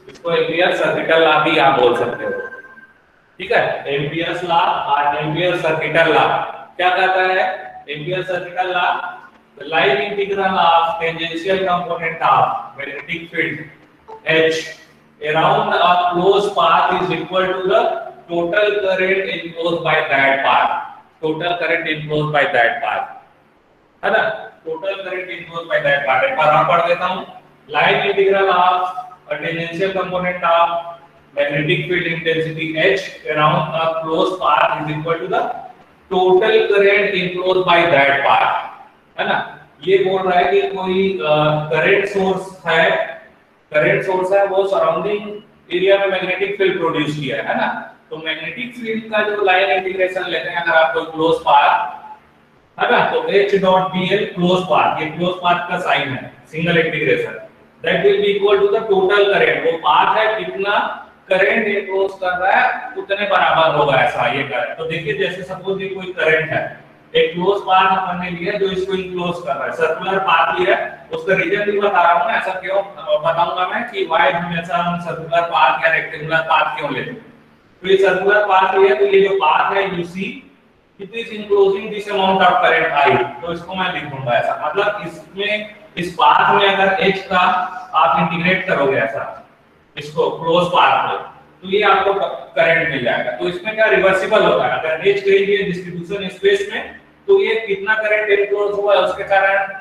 इसको ampere circuital law भी आप बोल सकते हो। ठीक है, एम्पियर्स लॉ और एम्पियर सर्किटल लॉ क्या कहता है? Ampere circuital law, the line integral of tangential component of magnetic field H around a closed path is equal to the total current enclosed by that path. Total current enclosed by that path, है ना? Total current enclosed by that path। एक बार और पढ़ देता हूँ। Line integral of a tangential component of magnetic field intensity H around a closed path is equal to the total current enclosed by that path, है ना? ये बोल रहा है कि कोई करंट सोर्स है, करंट सोर्स है, वो सराउंडिंग एरिया में मैग्नेटिक फील्ड प्रोड्यूस किया है ना? तो मैग्नेटिक फील्ड का जो लाइन इंटीग्रेशन लेते हैं अगर आप कोई क्लोज पाथ, है ना, तो H dot dl close path, ये क्लोज पाथ का साइन है, single integration, that will be equal to the total current. वो पाथ है कितना करंट एनक्लोज कर रहा है उतने बराबर होगा ऐसा ये करंट। तो देखिए जैसे सपोज ये कोई करंट है, एक क्लोज पाथ अपन ने लिया जो इसको इनक्लोज कर रहा है, सर्कुलर पाथ लिया, उसका रीजन भी बता रहा हूं ना, ऐसा क्यों बताऊंगा मैं कि व्हाई हमेशा हम सर्कुलर पाथ या रेक्टेंगुलर पाथ क्यों लेते हैं। तो ये सर्कुलर पाथ लिया, तो ये जो पाथ है you see it is enclosing this amount of current I, तो इसको मैं लिख दूंगा ऐसा, मतलब इसमें इस पाथ में अगर H का आप इंटीग्रेट करोगे ऐसा इसको क्लोज पाथ में, तो ये आपको करंट मिल जाएगा। तो इसमें क्या रिवर्सिबल होता है, अगर H कहीं भी डिस्ट्रीब्यूशन स्पेस में, तो ये कितना करंट एनक्लोज हुआ है उसके कारण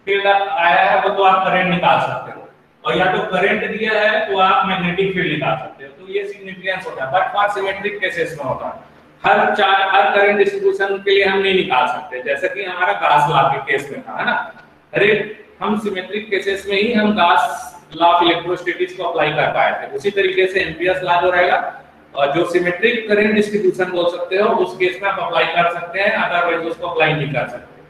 फील्ड आया है, वो तो आप करंट निकाल सकते हो, और या तो करंट दिया है तो आप मैग्नेटिक फील्ड निकाल सकते हो। तो ये सिग्निफिकेंस होता है, बट फॉर सिमेट्रिक केसेस में होता है। हर करंट डिस्ट्रीब्यूशन के लिए हम नहीं निकाल सकते, जैसे कि हमारा गाउस लॉ के केस में था, है ना? अरे हम सिमेट्रिक केसेस में ही हम गाउस लॉ ऑफ इलेक्ट्रोस्टैटिक्स को अप्लाई कर पाए थे। उसी तरीके से एम्पियर्स लॉ जो रहेगा, और जो सिमेट्रिक करंट डिस्ट्रीब्यूशन बोल सकते हो उस केस में आप अप्लाई कर सकते हैं, अदरवाइज उसको अप्लाई नहीं कर सकते।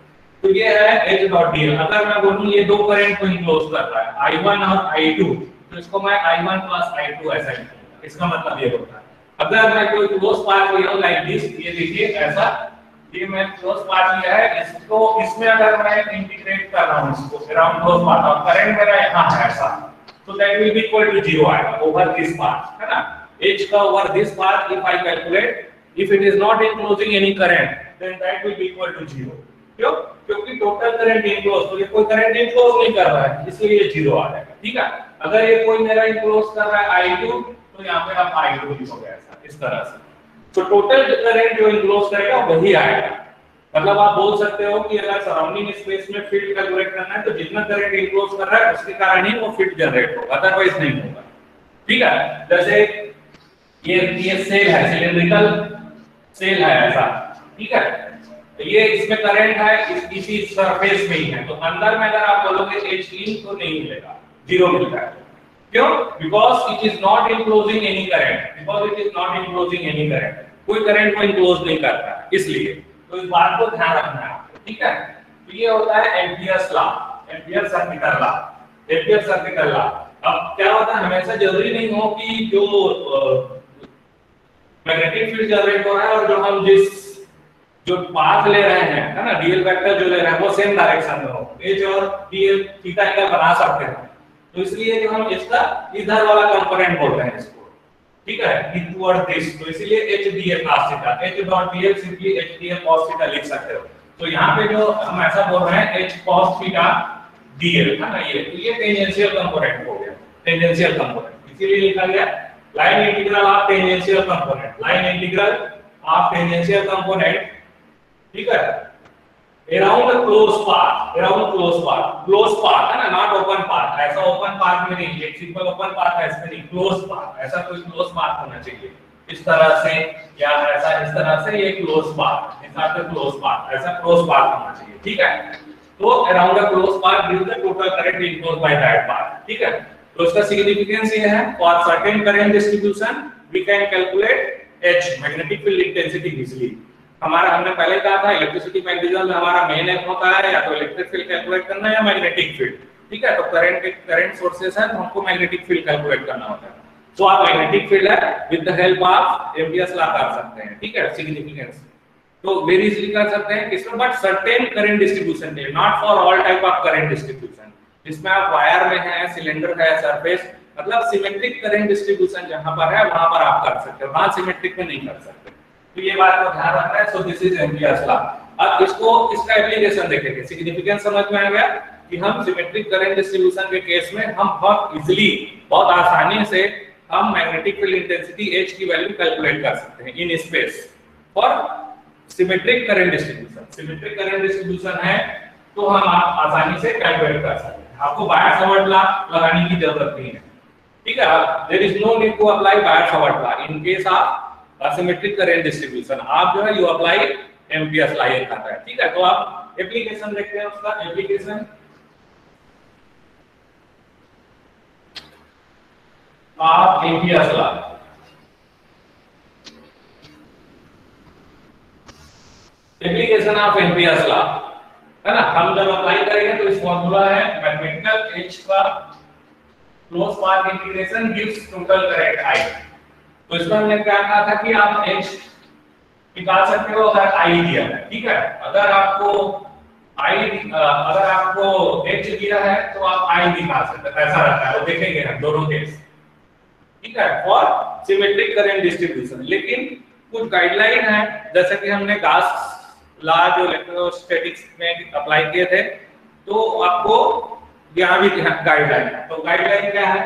तो ये है H डॉट dl। अगर मैं बोलूं ये दो करंट को इनक्लोज कर रहा है I1 और I2, तो इसको मैं I1 प्लस I2 ऐसा लिखूंगा, इसका मतलब ये होता है। अगर मैं कोई क्लोज पाथ लिया हूं लाइक दिस, ये देखिए ऐसा, ये मैं क्लोज पाथ लिया है, इसको इसमें अगर मैं इंटीग्रेट कर रहा हूं इसको अराउंड क्लोज पाथ, और करंट मेरा यहां है ऐसा, तो that will be equal to 0 आएगा ओवर दिस पाथ, है ना? H का over this path if I calculate, if it is not enclosing any current then that will be equal to 0। क्यों? क्योंकि टोटल करंट इनक्लोज, तो ये कोई current enclose नहीं कर रहा है, इसलिए ये 0 आ जाएगा। ठीक है, अगर ये कोई मेरा इनक्लोज कर रहा है I2, तो यहां पे आप I2 लिखोगे ऐसा, इस तरह से। तो टोटल करंट जो इनक्लोज करेगा वही आएगा। मतलब आप बोल सकते हो कि अगर सराउंडिंग स्पेस में फील्ड कैलकुलेट करना है तो जितना करंट इनक्लोज कर रहा है उसके कारण ही वो फील्ड जनरेट होगा, अदरवाइज नहीं होगा। ठीक है, जैसे ये सेल है, सिलिंड्रिकल सेल है ऐसा, ठीक है, ये इसमें करंट है इसी सरफेस में ही है, तो अंदर में अगर आप बोलोगे H in तो नहीं मिलेगा, 0 मिलता है। क्यों? Because it is not enclosing any current, because it is not enclosing any current, कोई करंट को इनक्लोज नहीं करता है, इसलिए तो इस बात को ध्यान रखना है आपको। ठीक है, तो ये होता है Ampere's law, ampere circuital law, ampere circuital law. अब क्या होता है, हमेशा जरूरी नहीं हो कि जो मैग्नेटिक फील्ड जनरेट हो रहा है और जो हम जो पाथ ले रहे हैं, है ना, डीएल वेक्टर जो ले रहे हैं वो सेम डायरेक्शन में हो, H और dl थीटा एंगल बना सकते हैं, तो इसलिए जो हम इसका इधर वाला कंपोनेंट बोलते हैं इसको, ठीक है, टुवर्ड दिस, तो इसलिए H dl cos theta, H dot dl simply H dl cos theta लिख सकते हो। तो यहाँ पे जो हम ऐसा बोल रहे हैं H cos थीटा dl, है ना, ये टेंजेंशियल कंपोनेंट हो गया, टेंजेंशियल कंपोनेंट, इसीलिए लिखा गया line integral of tangential component, line integral of tangential component, ठीक है, around close path, around close path है ना, नॉट ओपन पाथ, ऐसा ओपन पाथ में नहीं, एक सिंपल ओपन पाथ है इसमें नहीं, क्लोज पाथ, ऐसा कोई क्लोज पाथ होना चाहिए इस तरह से, या ऐसा इस तरह से, ये क्लोज पाथ, इस तरह से क्लोज पाथ, ऐसा क्लोज पाथ होना चाहिए। ठीक है, तो around the close path gives the total current enclosed by that path. ठीक है, तो इसका सिग्निफिकेंस ये है, for certain current distribution we can calculate H magnetic field intensity easily. हमारा हमने पहले कहा था इलेक्ट्रिसिटी मैग्नेटिज्म में हमारा मेन एम होता है या तो इलेक्ट्रिक फील्ड कैलकुलेट करना या मैग्नेटिक फील्ड। ठीक है, तो करंट सोर्सेस है तो हमको मैग्नेटिक फील्ड कैलकुलेट करना होता है, तो आप मैग्नेटिक फील्ड है with the help of Ampere's law कर सकते हैं। ठीक है, सिग्निफिकेंस तो वेरी इजीली कर सकते हैं किसमें, बट सर्टेन करंट डिस्ट्रीब्यूशन के, not for all type of current distribution. इसमें आप वायर में है, सिलेंडर है, सरफेस, मतलब सिमेट्रिक करंट डिस्ट्रीब्यूशन जहां पर है वहां पर आप कर सकते हो, वहां सिमेट्रिक में नहीं कर सकते। तो ये बात को ध्यान रखना है। So this is Ampere's law. अब इसको इसका एप्लीकेशन देखेंगे, सिग्निफिकेंस समझ में आ गया कि हम सिमेट्रिक करंट डिस्ट्रीब्यूशन के केस में हम बहुत इजीली, बहुत आसानी से हम मैग्नेटिक फील्ड इंटेंसिटी H की वैल्यू कैलकुलेट कर सकते हैं in space for symmetric current distribution. Symmetric current distribution है तो हम आप आसानी से कैलकुलेट कर सकते हैं, आपको बायट-सावर्त लॉ लगाने की जरूरत नहीं है, ठीक है। There is no need to apply Biot Savart law in case of symmetric current distribution. आप जो है यू अप्लाई एम्पियर्स लॉ ये कहता है, ठीक है। तो आप एप्लीकेशन देखते हैं, उसका application of Ampere's law. Application of Ampere's law है ना, हम जब अप्लाई करेंगे तो इस फॉर्मूला है मैथमेटिकल H का close path integration gives total current I। तो इसमें हमने क्या कहा था कि आप H निकाल सकते हो अगर I दिया है, ठीक है। अगर आपको H दिया है तो आप I निकाल सकते हैं, ऐसा रहता है, वो देखेंगे हम दोनों केस, ठीक है, फॉर सिमेट्रिक करंट डिस्ट्रीब्यूशन। लेकिन कुछ गाइडलाइन है, जैसे कि हमने गाउस लॉ जो इलेक्ट्रोस्टैटिक्स में अप्लाई किए थे, तो आपको यहाँ भी गाइडलाइन है। तो गाइडलाइन क्या है?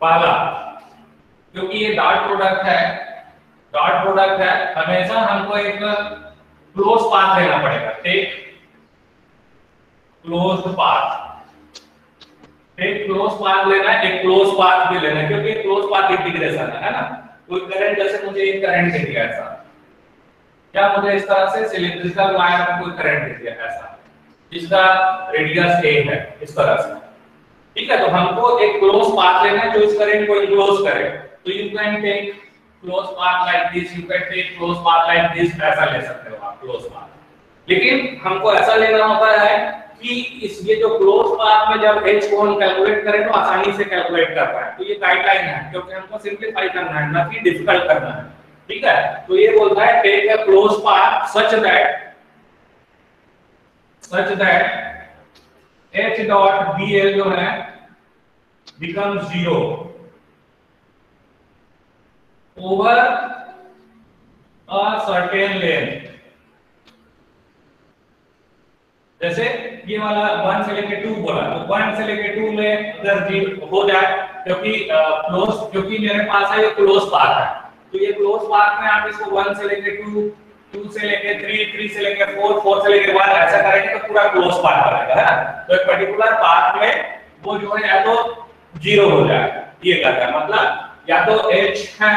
पहला, क्योंकि ये डॉट प्रोडक्ट है, हमेशा हमको एक क्लोज पाथ लेना पड़ेगा। टेक क्लोज पाथ लेना है, एक क्लोज पाथ भी लेना है, क्योंकि क्लोज पाथ इंटीग्रेशन है ना। कोई करंट, जैसे मुझे एक करंट दे दिया ऐसा, क्या मुझे इस तरह से सिलिंड्रिकल वायर में कोई करंट दे दिया ऐसा, जिसका रेडियस a है, इस तरह से, ठीक है। तो हमको एक क्लोज पाथ लेना है जो इस करंट को इनक्लोज करे। तो you can take close path like this, you can take close path like this, ऐसा ले सकते हो आप क्लोज पाथ। लेकिन हमको ऐसा लेना होता है कि इस ये जो क्लोज पाथ में जब H को हम कैलकुलेट करें तो आसानी से कैलकुलेट कर पाए। तो ये गाइडलाइन है, क्योंकि हमको सिंपलीफाई करना है, ना कि डिफिकल्ट करना है, ठीक है। तो ये बोलता है take a close path such that H dot dl जो है becomes 0 over a certain length। जैसे ये वाला 1 से लेके 2 बोला, तो 1 से लेके 2 में अगर 0 हो जाए, क्योंकि मेरे पास है ये क्लोज पाथ है, तो ये क्लोज पाथ में आप इसको 1 से लेके 2, 2 से लेके 3, 3 से लेके 4, 4 से लेके 1 ऐसा करेंगे तो पूरा क्लोज पाथ बनेगा, है ना। तो एक पर्टिकुलर पाथ में वो जो है या तो 0 हो जाएगा, ये कहता है, मतलब या तो H है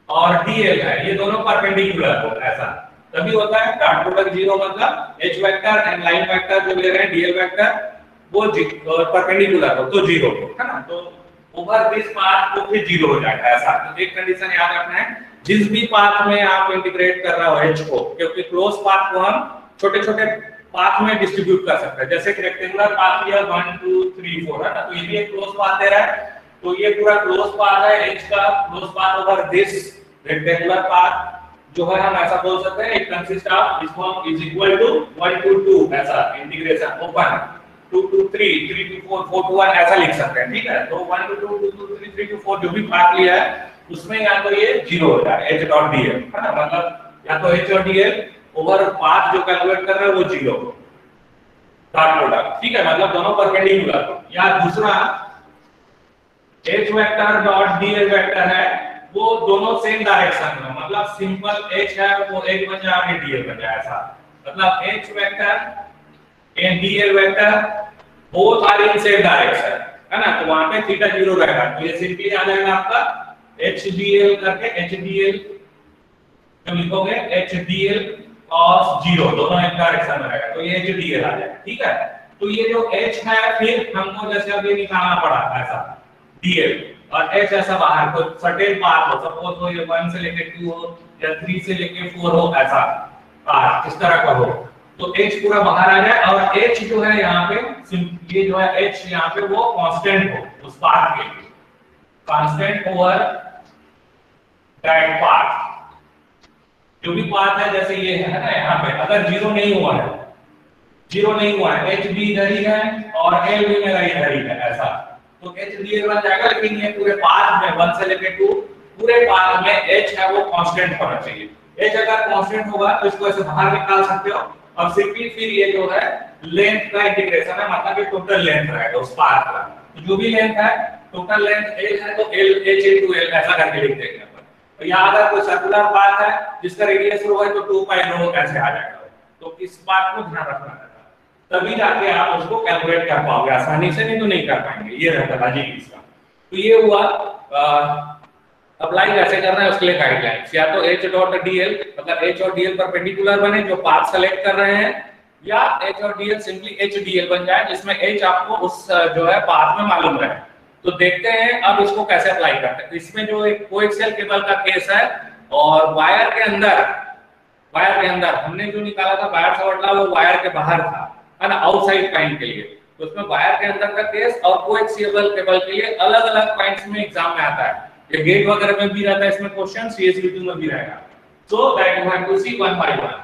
और dl है, ये दोनों परपेंडिकुलर हो, ऐसा तभी होता है। डॉट प्रोडक्ट 0 मतलब H vector and line vector जो ले रहे हैं dl वेक्टर वो परपेंडिकुलर हो तो 0 हो, है ना। तो ओवर दिस पाथ तो फिर 0 हो जाएगा, ऐसा। तो एक कंडीशन याद रखना है, जिस भी पाथ में आप इंटीग्रेट कर रहे हो H को, क्योंकि क्लोज पाथ को हम छोटे-छोटे पाथ में डिस्ट्रीब्यूट कर सकते हैं। जैसे कि रेक्टेंगुलर पाथ लिया 1 2 3 4, है ना, तो ये भी एक क्लोज पाथ दे रहा है, तो ये पूरा क्लोज पाथ है H का, close path over this rectangular path जो है हम ऐसा बोल सकते हैं, इट कंसिस्ट ऑफ इसको हम इज इक्वल टू 1 to 2 ऐसा integration open 2 to 3 3 to 4 4 to 1 ऐसा लिख सकते हैं, ठीक है। तो 1 to 2 2 to 3 3 to 4 जो भी पाथ लिया है उसमें या तो ये 0 हो जाए H डॉट dl, है ना, मतलब या तो H और dl ओवर पाथ जो कैलकुलेट कर रहे हैं वो 0 हो, डॉट प्रोडक्ट, ठीक है, मतलब दोनों परपेंडिकुलर हो। या दूसरा H vector dot dl vector है, वो दोनों सेम डायरेक्शन में, मतलब सिंपल H है वो H बन जाए आगे dl बन जाए, ऐसा मतलब H vector and dl vector both are in same direction, है ना। तो वहां पे थीटा 0 रहेगा, तो ये सिंपली आ जाएगा आपका H dl करके H dl जो लिखोगे H dl cos 0 दोनों एक डायरेक्शन में रहेगा, तो ये H dl आ जाएगा, ठीक है। तो ये जो H है फिर हमको जैसे अभी निकालना पड़ा ऐसा dl और H ऐसा बाहर को सर्टेन पाथ हो, सपोज हो ये 1 से लेके 2 हो या 3 से लेके 4 हो, ऐसा पाथ इस तरह का हो, तो H पूरा बाहर आ जाए और H जो है यहाँ पे ये जो है H यहाँ पे वो कांस्टेंट हो उस पाथ के लिए, कांस्टेंट ओवर दैट पाथ। जो भी पाथ है जैसे ये है ना, यहाँ पे अगर 0 नहीं हुआ है, जीरो नहीं हुआ है, एच बी इधर ही है और एल भी मेरा इधर ही है ऐसा, तो एच डी बन जाएगा। लेकिन ये पूरे पाथ में 1 से लेकर 2 पूरे पाथ में एच है वो कांस्टेंट होना चाहिए। एच अगर कांस्टेंट होगा तो इसको ऐसे बाहर निकाल सकते हो और सिंपली फिर ये जो है लेंथ का इंटीग्रेशन है, मतलब कि टोटल लेंथ रहेगा उस पाथ का। तो जो भी लेंथ है, टोटल लेंथ एल है तो एल एच इनटू एल ऐसा करके लिख देंगे अपन। तो यहां अगर कोई सर्कुलर पाथ है जिसका रेडियस रो है तो 2 पाई रो ऐसे आ जाएगा। तो इस बात को ध्यान रखना है, तभी जाके आप उसको कैलकुलेट कर पाओगे आसानी से, नहीं तो नहीं कर पाएंगे। ये रहता है लॉजिक इसका। तो ये हुआ अप्लाई कैसे करना है उसके लिए गाइडलाइंस। या तो h डॉट dl मतलब h और dl परपेंडिकुलर बने जो पाथ सेलेक्ट कर रहे हैं, या h और dl सिंपली h dl बन जाए जिसमें h आपको उस जो है पाथ में मालूम रहे। तो देखते हैं अब इसको कैसे अप्लाई करते हैं। इसमें जो एक कोएक्सियल केबल का केस है और वायर के अंदर हमने जो निकाला था वायर से बदला वो वायर के बाहर था, है ना, आउटसाइड पॉइंट के लिए। तो उसमें वायर के अंदर का केस और कोएक्सियल केबल के लिए अलग-अलग पॉइंट्स में एग्जाम में आता है। ये गेट वगैरह में भी रहता है इसमें क्वेश्चन, सीएसवी2 में भी रहेगा। So that you have to see one by one.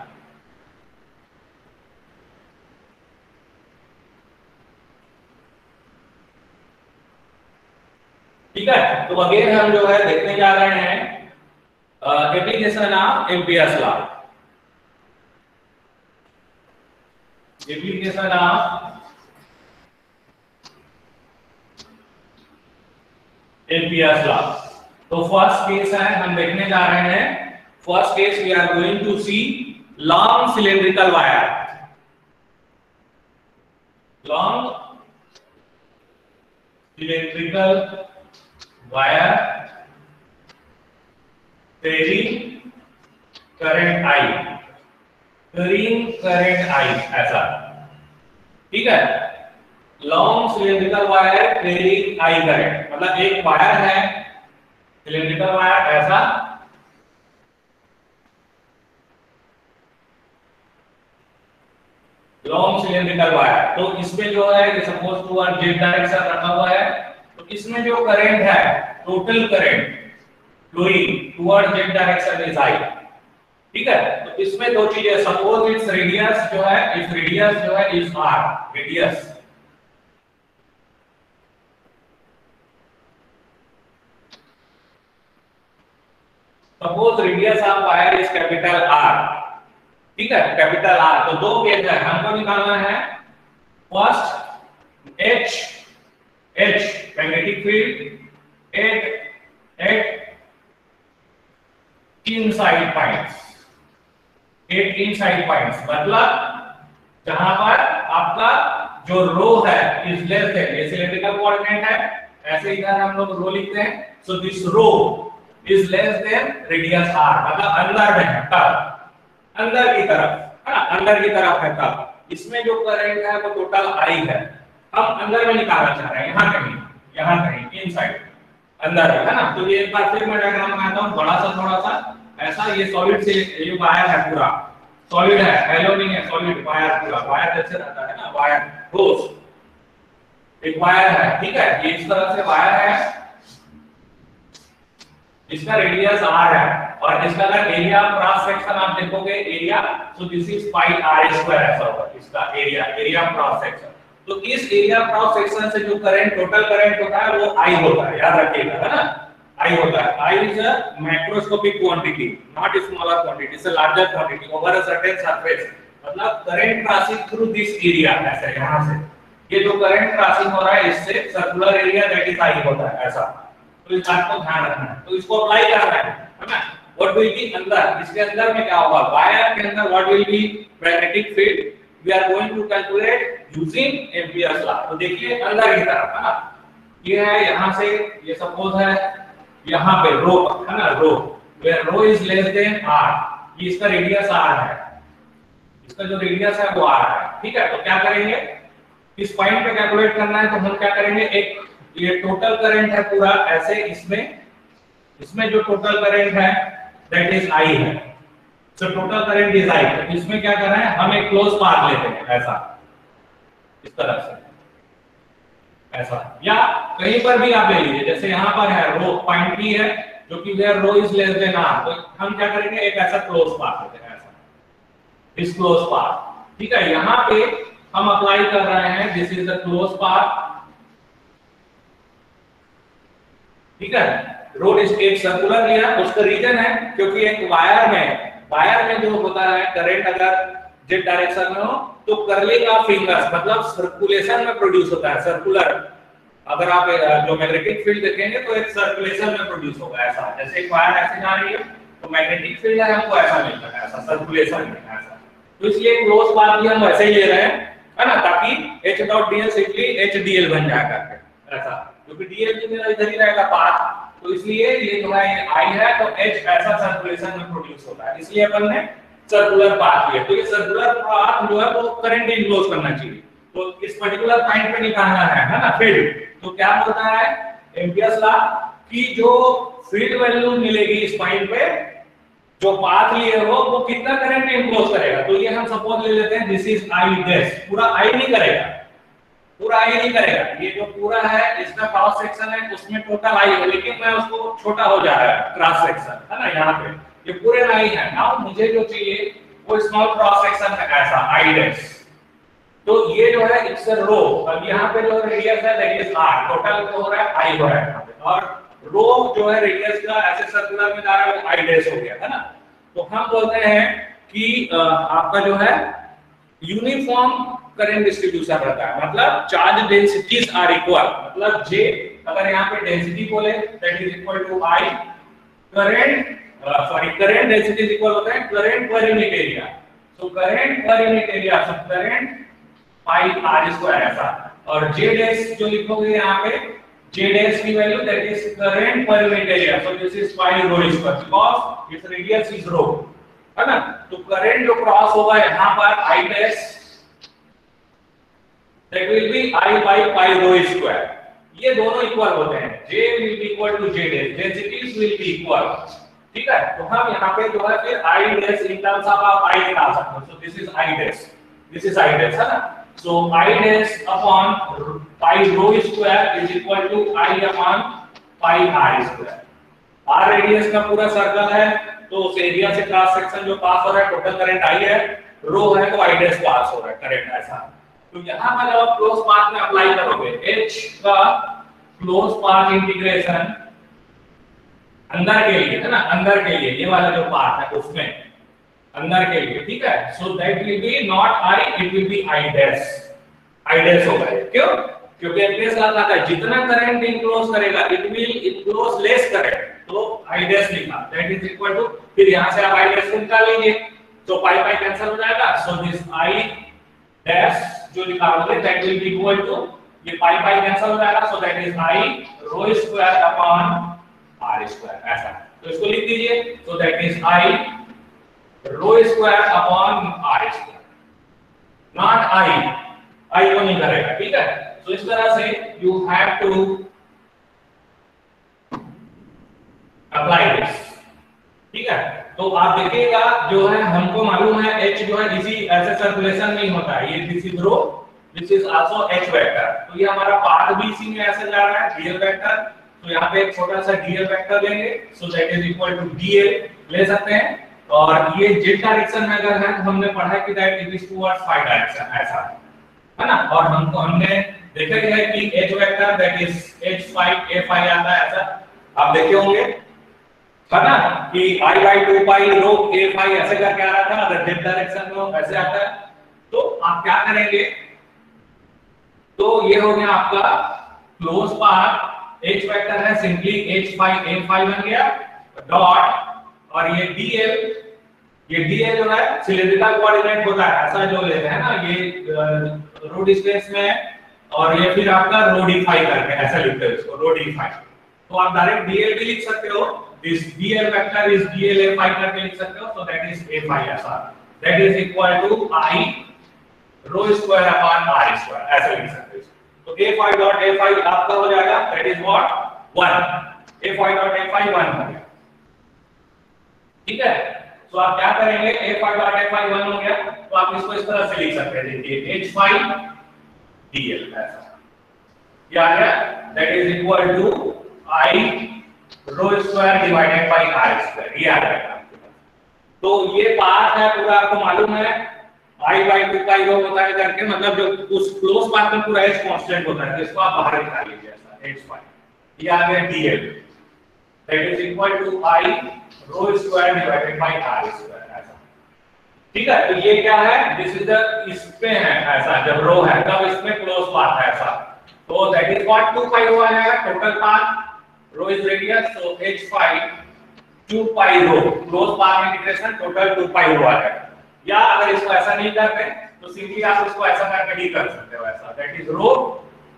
ठीक है, तो अगेन हम जो है देखने जा रहे हैं application of Ampere's law. Application of Ampere's law. तो फर्स्ट केस है हम देखने जा रहे हैं। First case we are going to see long cylindrical wire. Long cylindrical wire carrying current I, carrying current I ऐसा। ठीक है, long cylindrical wire carrying I current, मतलब एक वायर है सिलेंड्रिकल वायर ऐसा, लॉन्ग सिलेंड्रिकल वायर। तो इसमें जो है सपोज टू जेड डायरेक्शन रखा हुआ है, तो इसमें जो करंट है total current flowing toward Z direction is I. ठीक है, तो इसमें दो चीजें, सपोज इट्स रेडियस जो है, इस रेडियस जो है is R, radius suppose radius of wire is capital R. ठीक है, कैपिटल आर। तो दो केस है हमको निकालना है। First H magnetic field at inside points, at inside points, मतलब जहां पर आपका जो रो है इज लेस देन, ये सिलेंड्रिकल कोऑर्डिनेट है, ऐसे इधर हम लोग रो लिखते हैं। So this rho is less than radius R, मतलब अंदर में है तब, अंदर की तरफ है ना, अंदर की तरफ है तब। इसमें जो करंट है वो टोटल आई है, हम अंदर में निकालना चाह रहे हैं, यहाँ कहीं इनसाइड अंदर है ना। तो ये एक बार फिर मैं डायग्राम बनाता हूँ बड़ा सा, थोड़ा सा ऐसा। ये सॉलिड से ये वायर है, पूरा सॉलिड है, हेलो नहीं है, सॉलिड वायर, पूरा वायर जैसे रहता है ना, वायर रोज एक वायर है। ठीक है, ये इस तरह से वायर है, इसका रेडियस r है और इसका अगर एरिया क्रॉस सेक्शन आप देखोगे area, so this is pi r square ऐसा होगा इसका एरिया क्रॉस सेक्शन। तो इस एरिया क्रॉस सेक्शन से जो करंट टोटल करंट होता है वो I होता है, याद रखिएगा, है ना, I होता है। I is a macroscopic quantity, not smaller quantity, it's a larger quantity over a certain surface. मतलब current passing through this area, ऐसे यहां से ये जो करंट पासिंग हो रहा है इससे circular area that is I होता है ऐसा। तो इस बात को ध्यान रखना है। तो इसको अप्लाई करना है ना। व्हाट विल बी अंदर, इसके अंदर में क्या होगा, वायर के अंदर what will be magnetic field, we are going to calculate using Ampere's law. तो देखिए अंदर की तरफ है ना, ये है यहां से, ये सपोज है यहां पे रो है ना, rho where rho is less than r, ये इसका रेडियस r है, इसका जो रेडियस है वो r है। ठीक है, तो क्या करेंगे, इस पॉइंट पे कैलकुलेट करना है। तो हम क्या करेंगे, एक ये टोटल करंट है पूरा ऐसे, इसमें जो टोटल करंट है दैट इज I है, so total current is I। तो इसमें क्या करना है, हम एक क्लोज पाथ लेते हैं ऐसा, इस तरह से ऐसा, या कहीं पर भी आप ले लीजिए, जैसे यहाँ पर है रो पॉइंट P है जो कि where rho is less than r, तो हम क्या करेंगे, एक ऐसा क्लोज पाथ लेते हैं ऐसा, इस क्लोज पाथ। ठीक है, यहाँ पे हम अप्लाई कर रहे हैं this is the close path, ठीक है। रोड एक सर्कुलर लिया, उसका रीजन है क्योंकि एक वायर में जो होता है करंट अगर जेड डायरेक्शन में हो तो करली का फिंगर्स मतलब सर्कुलेशन में प्रोड्यूस होता है, सर्कुलर। अगर आप जो मैग्नेटिक फील्ड देखेंगे तो एक सर्कुलेशन में प्रोड्यूस होगा, ऐसा जैसे एक वायर ऐसे जा रही है तो मैग्नेटिक फील्ड है हमको ऐसा मिलता है, ऐसा सर्कुलेशन में ऐसा। तो इसलिए क्लोज पाथ भी हम वैसे ही ले रहे हैं, है ना, ताकि h dot dl simply hdl बन जाएगा ऐसा, क्योंकि dl भी मेरा इधर ही रहेगा पाथ, तो इसलिए ये जो है ये I है तो H ऐसा सर्कुलेशन में प्रोड्यूस होता है, इसलिए अपन ने सर्कुलर पाथ लिया। तो ये सर्कुलर पाथ जो है वो करंट इनक्लोज करना चाहिए, तो इस पर्टिकुलर पॉइंट पे निकालना है ना फील्ड। तो क्या बोलता है एम्पियर्स लॉ कि जो फील्ड वैल्यू मिलेगी इस पॉइंट पे, जो पाथ लिए हो वो कितना करंट इनक्लोज करेगा। तो ये हम सपोज ले लेते हैं दिस इज I डैश, पूरा I नहीं करेगा, पूरा I नहीं करेगा, ये जो पूरा है इसका क्रॉस सेक्शन है उसमें टोटल I है, लेकिन मैं उसको छोटा हो जा रहा है क्रॉस सेक्शन, है ना, यहाँ पे ये पूरे में I है। नाउ मुझे जो चाहिए वो स्मॉल क्रॉस सेक्शन है ऐसा I डैश, तो ये जो है इट्स अ रो। अब यहाँ पे जो रेडियस है दैट इज R, टोटल जो हो रहा है I हो रहा है, और रो जो है रेडियस का ऐसे सर्कुलर में जा रहा है वो I डैश हो गया, है ना। तो हम बोलते हैं कि आपका जो है यूनिफॉर्म करंट डिस्ट्रीब्यूशन रहता है, मतलब चार्ज डेंसिटीज आर इक्वल, मतलब J अगर यहाँ पे डेंसिटी बोले that is equal to I current current density is equal होता है करंट पर यूनिट एरिया, तो करंट पर यूनिट एरिया सब करंट पाई R स्क्वायर ऐसा, और J डैश जो लिखोगे यहाँ पे J डैश की value that is current per unit area, so this is pi rho square because it's radius is रो, है ना। तो करंट जो क्रॉस होगा यहाँ पर I dash that will be I by pi rho square, ये दोनों इक्वल होते हैं, J will be equal to J dash, densities will be equal, ठीक है। तो हम यहाँ पे जो है फिर I dash in terms of I निकाल सकते हैं, so this is I dash, this is I dash, है ना। so I dash upon pi rho square is equal to I upon pi R square, R radius का पूरा circle है तो उस एरिया से क्रॉस सेक्शन जो पास हो रहा है टोटल करंट I है, रो है तो I dash पास हो रहा है करंट ऐसा। तो यहाँ पर जब आप क्लोज पाथ में अप्लाई करोगे H का क्लोज पाथ इंटीग्रेशन अंदर के लिए, है ना, अंदर के लिए ये वाला जो पाथ है उसमें अंदर के लिए, ठीक है। So that will B not I, it will be I dash होगा। क्यों? क्योंकि एम्पियर्स लॉ कहता है जितना करंट इनक्लोज करेगा it will enclose less current, तो I डैश लिखा दैट इज इक्वल टू, फिर यहाँ से आप I डैश निकाल लीजिए तो पाई पाई कैंसिल हो जाएगा, सो दिस I डैश जो निकालोगे that will be equal to, ये पाई पाई कैंसिल हो जाएगा, so that is I rho square upon R square ऐसा। तो इसको लिख दीजिए, so that is I rho square upon R square, not I को नहीं करेगा, ठीक है। तो इस तरह से you have to apply this, ठीक है। तो आप देखिएगा जो है हमको मालूम है H जो है इसी ऐसे सर्कुलेशन में ही होता है, ये this is rho, this is also H vector, तो ये हमारा पाथ भी इसी में ऐसे जा रहा है dl वेक्टर, तो यहाँ पे एक छोटा सा dl वेक्टर लेंगे, so that is equal to dl ले सकते हैं, और ये z डायरेक्शन में अगर है तो हमने पढ़ा कि that it is towards phi direction ऐसा, है ना। और हमने देखा है कि H vector that is H phi a phi आता है ऐसा, आप देखे होंगे, है ना, कि I by 2 pi rho a phi ऐसे करके आ रहा था, अगर z डायरेक्शन में ऐसे आता है तो आप क्या करेंगे, तो ये हो गया आपका क्लोज पाथ, H वेक्टर है simply H phi a phi बन गया डॉट, और ये dl जो है सिलेंड्रिकल कोऑर्डिनेट होता है ऐसा जो लेते हैं ना, ये रो डिस्टेंस में, और ये फिर आपका रो d phi करके ऐसा लिखते हैं इसको रो d phi, तो आप डायरेक्ट dl भी लिख सकते हो, this dl vector is dl a phi करके लिख सकते हो, so that is a phi ऐसा, that is equal to I rho square upon R square ऐसे लिख सकते हो। तो a phi dot a phi आपका हो जाएगा that is what 1, a phi dot a phi 1 हो गया, ठीक है। तो आप क्या करेंगे, a phi dot a phi 1 हो गया, तो आप इसको इस तरह से लिख सकते हैं, देखिए h phi dl ऐसा, ये आ गया that is equal to I rho square divided by R square, ये आ जाएगा। तो ये पाथ है पूरा आपको मालूम है, I by 2 pi rho होता है करके, मतलब जो उस क्लोज पाथ में पूरा h कांस्टेंट होता है, इसको आप बाहर निकाल लीजिए ऐसा h phi, ये आ गया dl, that is equal to I rho square divided by r square ऐसा, ठीक है। तो ये क्या है, दिस इज द, इसमें है ऐसा, जब रो है तब इसमें क्लोज पाथ है ऐसा, तो that is what 2 pi rho आएगा total path, rho is radius, so h phi 2 pi rho close path integration total 2 pi rho आएगा। या अगर इसको ऐसा नहीं करते तो सिंपली आप इसको ऐसा करके डी कर सकते हो ऐसा, that is rho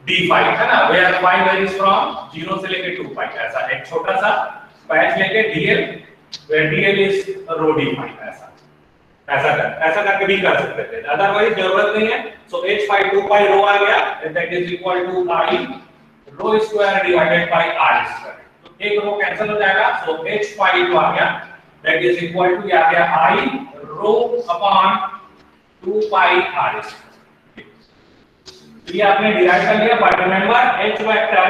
d phi, है ना, वेयर phi वेरीज फ्रॉम 0 से लेके 2 pi ऐसा, एक छोटा सा पैच लेके dl, where dl is rho d phi ऐसा करके भी कर सकते थे, अदरवाइज जरूरत नहीं है। So h phi 2 pi rho आ गया, that is equal to I rho square divided by r square, तो एक रो कैंसिल हो जाएगा, सो h phi जो आ गया दैट इज इक्वल टू आ गया I rho upon 2 pi r square. तो ये आपने डिराइव कर लिया, but remember h vector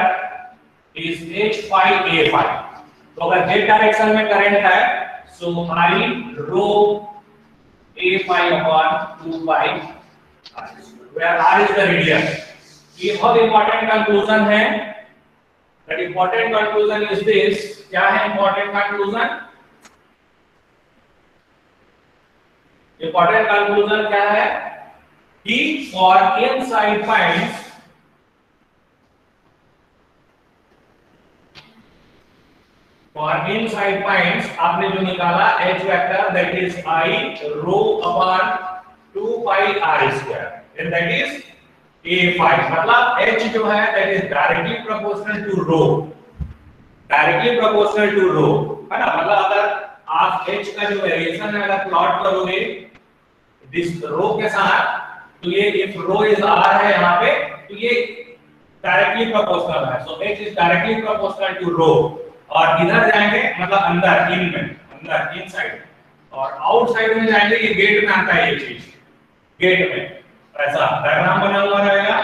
is h phi a phi, तो अगर z डायरेक्शन में करंट है सो I rho a phi upon 2 pi r where r is the radius। ये बहुत इंपॉर्टेंट कंक्लूजन है, that important conclusion is this, क्या है important conclusion, important conclusion क्या है कि फॉर इनसाइड पॉइंट्स आपने जो निकाला h vector that is I rho upon 2 pi r square and that is a phi, मतलब h जो है that is directly proportional to rho, directly proportional to rho, है ना, मतलब अगर आप h का जो वेरिएशन है अगर प्लॉट करोगे दिस रो के साथ, तो ये इफ रो इज r है यहाँ पे, तो ये डायरेक्टली प्रोपोर्शनल है, so h is directly proportional to rho, और इधर जाएंगे मतलब अंदर, इन में, अंदर इनसाइड, और आउटसाइड में जाएंगे, ये गेट में आता है ये चीज, गेट में ऐसा डायग्राम बना हुआ रहेगा,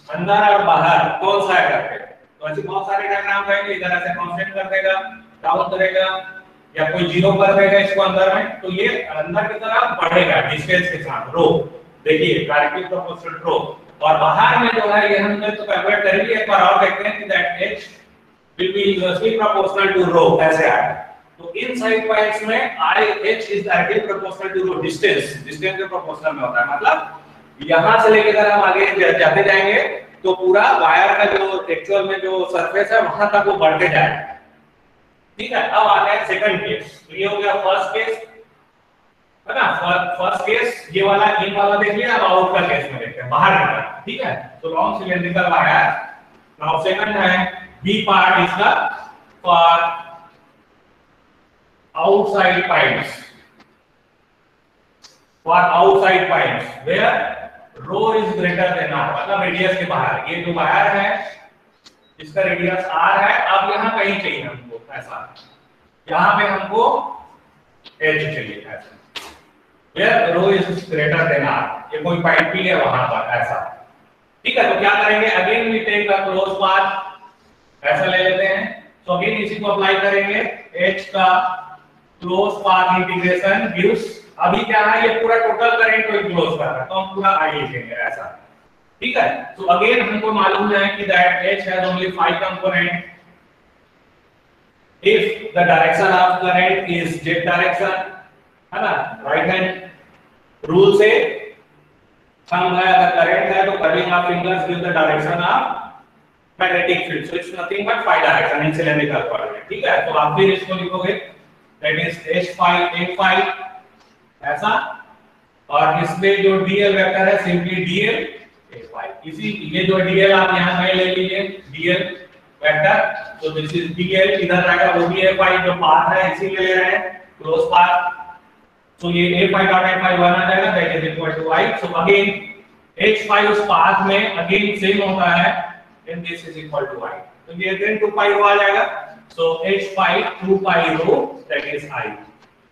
अंदर और बाहर कौन सा है करके, तो ऐसे बहुत सारे डायग्राम रहेंगे, इधर ऐसे कांस्टेंट कर देगा, डाउन करेगा, या कोई जीरो कर देगा इसको अंदर में, तो ये अंदर की तरफ बढ़ेगा डिस्टेंस के साथ रो, देखिए डायरेक्टली प्रोपोर्शनल रो, और बाहर में जो है ये हमने तो कैलकुलेट कर लिया, एक बार और देखते हैं कि that h will be inversely proportional to rho ऐसे आएगा। तो इनसाइड पॉइंट्स में I h is directly proportional to rho, distance के प्रोपोर्शनल में होता है, मतलब यहां से लेकर अगर हम आगे जाते जाएंगे तो पूरा वायर का जो एक्चुअल में जो सरफेस है वहां तक वो बढ़ते जाएगा, ठीक है। अब आ गया सेकंड केस, तो ये हो गया फर्स्ट केस, है ना, फर्स्ट केस ये वाला, इन वाला देख लिया, अब आउट का केस में देखते हैं, बाहर निकल, ठीक है। तो long cylindrical wire, now second है B part is the for outside pipes, where rho is greater than r, मतलब रेडियस के बाहर, ये जो वायर है इसका रेडियस r है, अब यहाँ कहीं चाहिए हमको ऐसा, यहाँ पे हमको h चाहिए ऐसा, where rho is greater than r, ये कोई पाइप भी है वहां पर ऐसा, ठीक है। तो क्या करेंगे, again we take the close path, ऐसा ले लेते हैं, तो अगेन इसी को अप्लाई करेंगे, h का क्लोज पाथ इंटीग्रेशन गिव्स, अभी क्या है ये पूरा टोटल करंट को क्लोज कर रहा है, तो हम पूरा I लिखेंगे ऐसा, ठीक है। तो अगेन हमको मालूम है कि that h has only 5 component, if the direction of current is z direction, है ना, राइट हैंड रूल से हम अगर करंट है तो curling of fingers give the direction of magnetic field, so it's nothing but phi direction in cylindrical coordinate, ठीक है। तो आप फिर इसको लिखोगे that is h phi a phi ऐसा, और इसमें जो dl वेक्टर है सिंपली dl a phi, इसी ये जो dl आप यहां में ले लीजिए dl वेक्टर, तो दिस इज dl, इधर रहेगा वो भी a phi, जो पाथ है इसीलिए ले रहे हैं क्लोज पाथ, तो ये a phi dot a phi 1 आ जाएगा, that is equal to I, so again h phi उस पाथ में अगेन सेम होता है, and this is equal to I, तो ये अगेन 2 pi rho आ जाएगा, so h phi 2 pi rho that is I,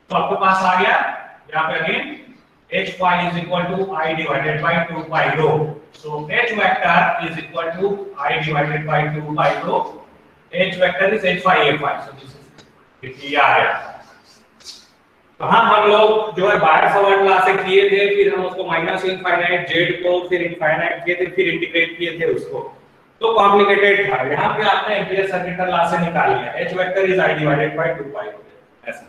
तो आपके पास आ गया यहाँ पे again h phi is equal to I divided by 2 pi rho, so h vector is equal to I divided by 2 pi rho, h vector is h phi a phi, so this is ये आ गया, तो हाँ, हम लोग जो है बायस Savart law से किए थे, फिर हम उसको माइनस इनफाइनाइट जेड को फिर इनफाइनाइट किए थे, फिर इंटीग्रेट किए थे उसको, तो कॉम्प्लिकेटेड था। यहाँ पे आपने एम्पियर सर्किटल लॉ से निकाल लिया, H vector is I divided by 2 पाई ऐसा।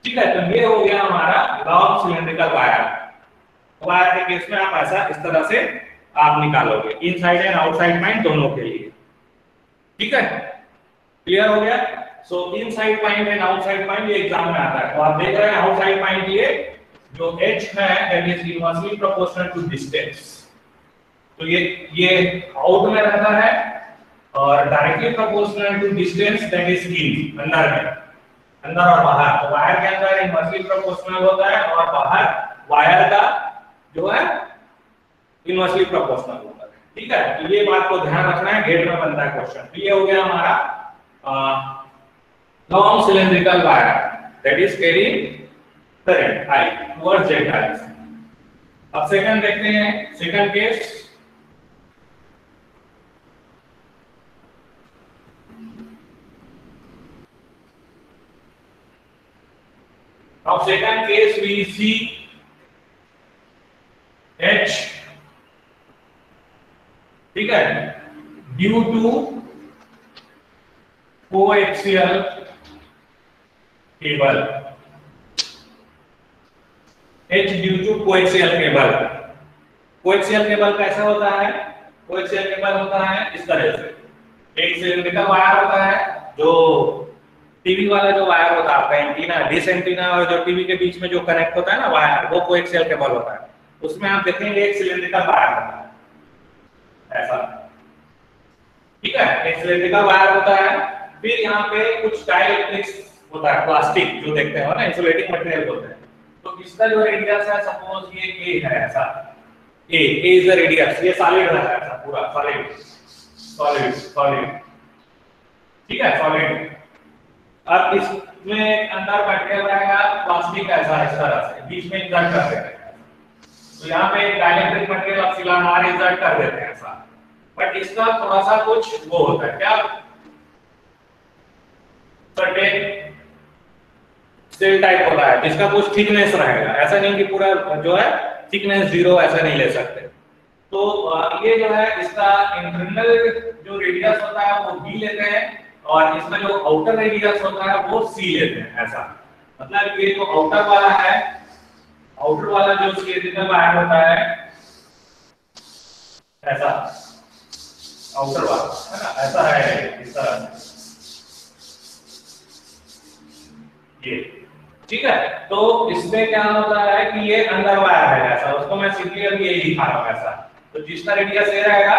ठीक है, तो ये हो गया हमारा लॉन्ग सिलेंड्रिकल वायर। वायर के केस में आप ऐसा इस तरह से आप निकालोगे, इनसाइड एंड आउटसाइड पॉइंट दोनों के लिए। ठीक है, क्लियर हो गया। सो inside point and outside point ये एग्जाम में आता है, तो आप देख रहे हैं आउटसाइड पॉइंट ये जो h है that is inversely proportional to distance, तो ये आउट में रहता है, और directly proportional to distance that is in, अंदर में, अंदर और बाहर। तो वायर के अंदर इनवर्सली प्रोपोर्शनल होता है और बाहर वायर का जो है इनवर्सली प्रोपोर्शनल होता है। ठीक है, तो ये बात को ध्यान रखना है, गेट में बनता है क्वेश्चन। तो ये हो गया हमारा long cylindrical wire that is carrying current I towards Z direction। अब सेकंड देखते हैं, सेकंड केस। अब second case we see H, ठीक है, due to coaxial केबल, H due to coaxial cable. Coaxial cable कैसा होता है? कोएक्सियल केबल होता है इस तरह से, एक सिलिंड्रिकल वायर होता है, जो टीवी वाला जो वायर होता है आपका एंटीना, डिश एंटीना और जो टीवी के बीच में जो कनेक्ट होता है ना वायर, वो कोएक्सियल केबल होता है। उसमें आप देखेंगे एक सिलिंड्रिकल वायर होता है ऐसा, ठीक है, एक सिलिंड्रिकल वायर होता है। फिर यहाँ पे कुछ डाइइलेक्ट्रिक्स होता है, प्लास्टिक जो देखते हैं ना, इंसुलेटिंग मटेरियल होते हैं। तो इसका जो रेडियस है, सपोज ये a है ऐसा, a इज द रेडियस, ये सॉलिड है ऐसा पूरा सॉलिड सॉलिड सॉलिड, ठीक है, सॉलिड। अब इसमें अंदर मटेरियल रहेगा प्लास्टिक ऐसा, इस तरह से बीच में इंसर्ट कर देते हैं। तो यहाँ पे एक dielectric material epsilon r insert कर देते हैं ऐसा, बट इसका थोड़ा सा कुछ वो होता है, क्या सर्टेन सेल टाइप होता है जिसका कुछ थिकनेस रहेगा, ऐसा नहीं कि पूरा जो है थिकनेस जीरो, ऐसा नहीं ले सकते। तो ये जो है इसका इंटरनल जो रेडियस होता है वो b लेते हैं, और इसका जो आउटर रेडियस होता है वो c लेते हैं ऐसा। मतलब ये जो आउटर वाला है, आउटर वाला जो सिलिंड्रिकल वायर होता है ऐसा, आउटर वाला है ना, ऐसा है इस तरह से ये, ठीक है। तो इसमें क्या होता है कि ये अंदर वायर है ऐसा, उसको मैं सिंपली अभी यही दिखा रहा हूं ऐसा। तो जिसका रेडियस ये रहेगा,